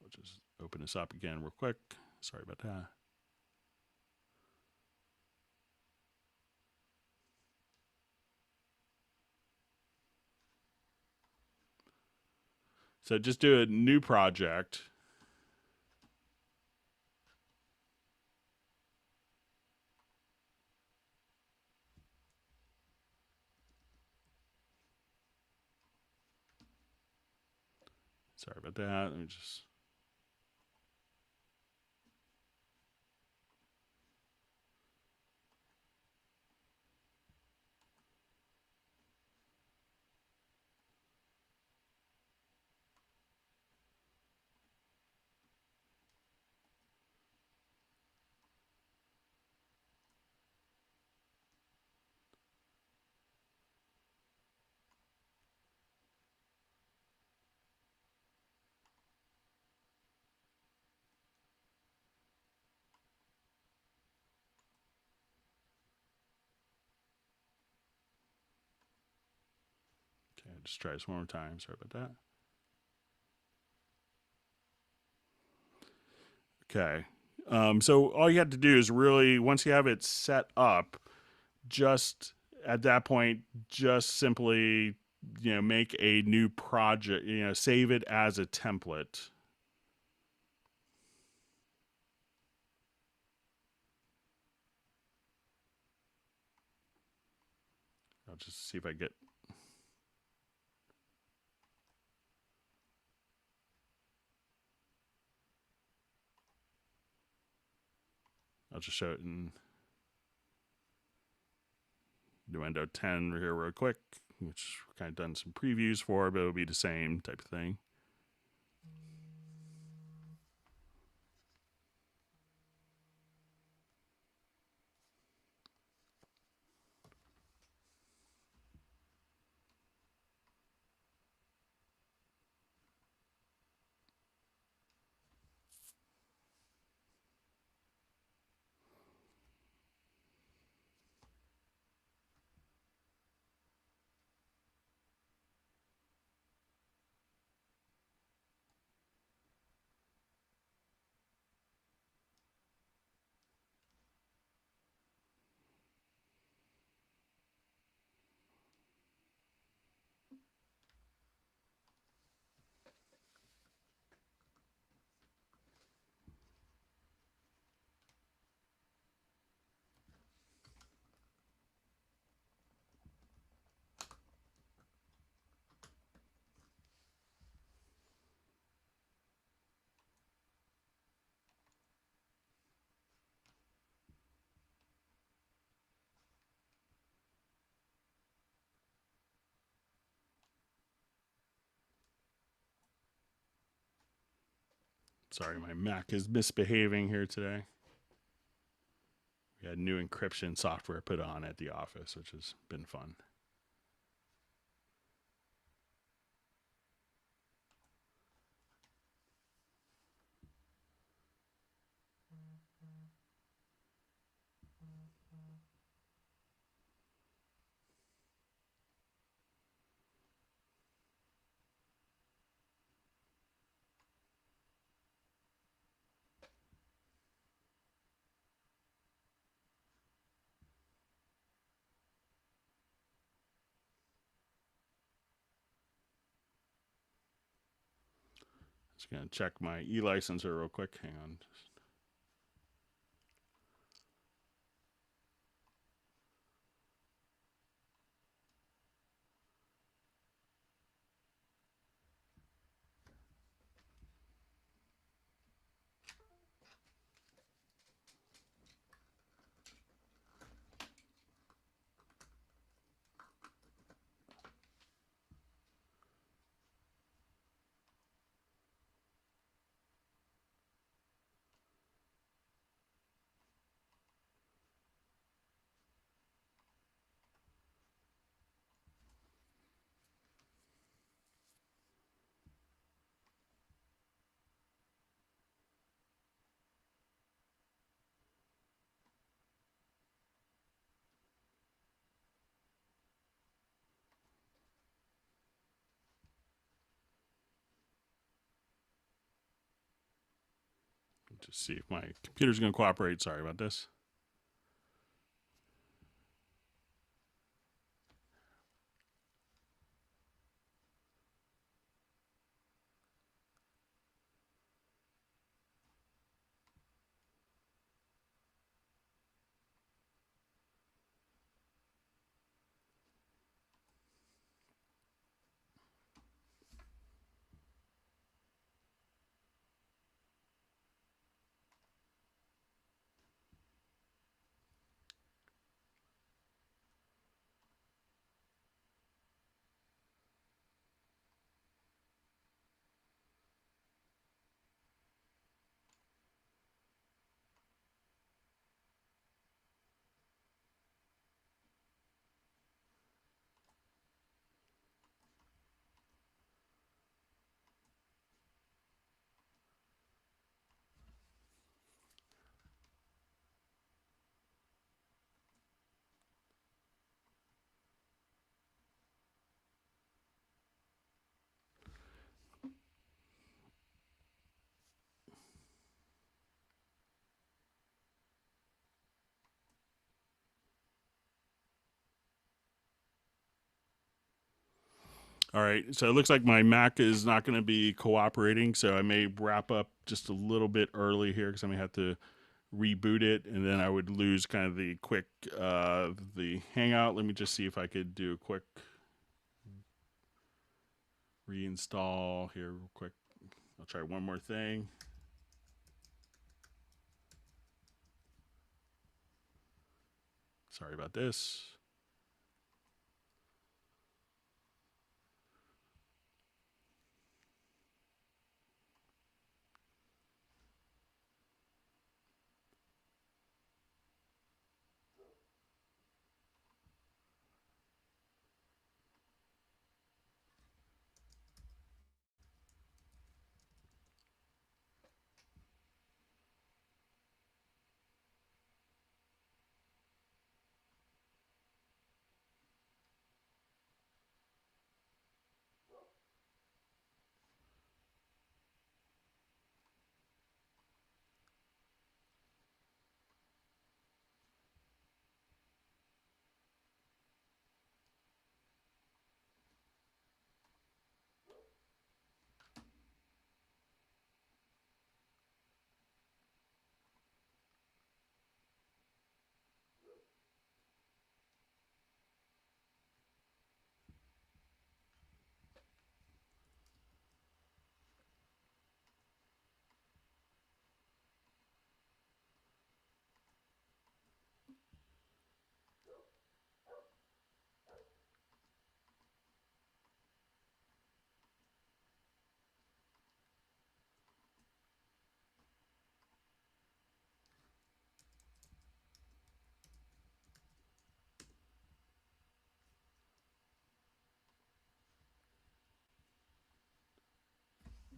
we'll just open this up again real quick. Sorry about that. So just do a new project. Sorry about that. Let me just. Okay, just try this one more time. Sorry about that. Okay. So all you have to do is really, once you have it set up, just at that point, just simply, make a new project, save it as a template. I'll just see if I get. I'll just show it in Window 10 here real quick, which we've kind of done some previews for, but it'll be the same type of thing. Sorry, my Mac is misbehaving here today. We had new encryption software put on at the office, which has been fun. Just gonna check my e-licenser real quick. Hang on. Just see if my computer's going to cooperate. Sorry about this. All right, so it looks like my Mac is not going to be cooperating, so I may wrap up just a little bit early here because I may have to reboot it, and then I would lose kind of the quick the Hangout. Let me just see if I could do a quick reinstall here real quick. I'll try one more thing. Sorry about this.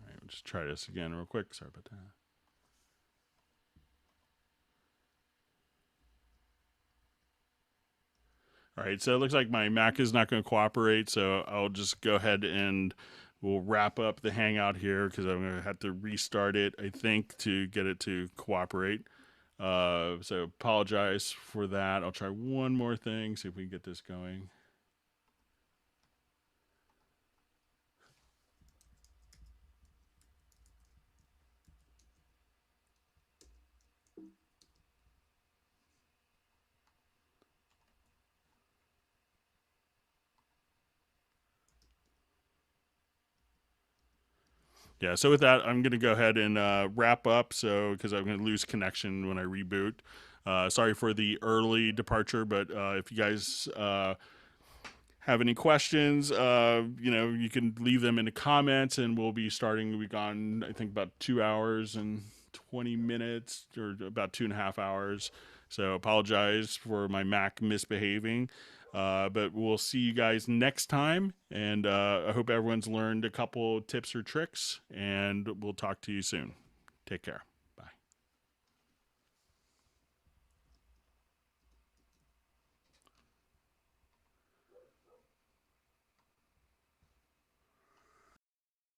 All right, we'll just try this again real quick. Sorry about that. All right, so it looks like my Mac is not going to cooperate, so I'll just go ahead and we'll wrap up the Hangout here because I'm going to have to restart it, I think, to get it to cooperate. So apologize for that. I'll try one more thing, see if we can get this going. Yeah, so with that, I'm going to go ahead and wrap up. So because I'm going to lose connection when I reboot. Sorry for the early departure, but if you guys have any questions, you can leave them in the comments, and we'll be starting. We've gone, I think, about 2 hours and 20 minutes, or about 2.5 hours. So apologize for my Mac misbehaving. But we'll see you guys next time, and I hope everyone's learned a couple tips or tricks, and we'll talk to you soon. Take care.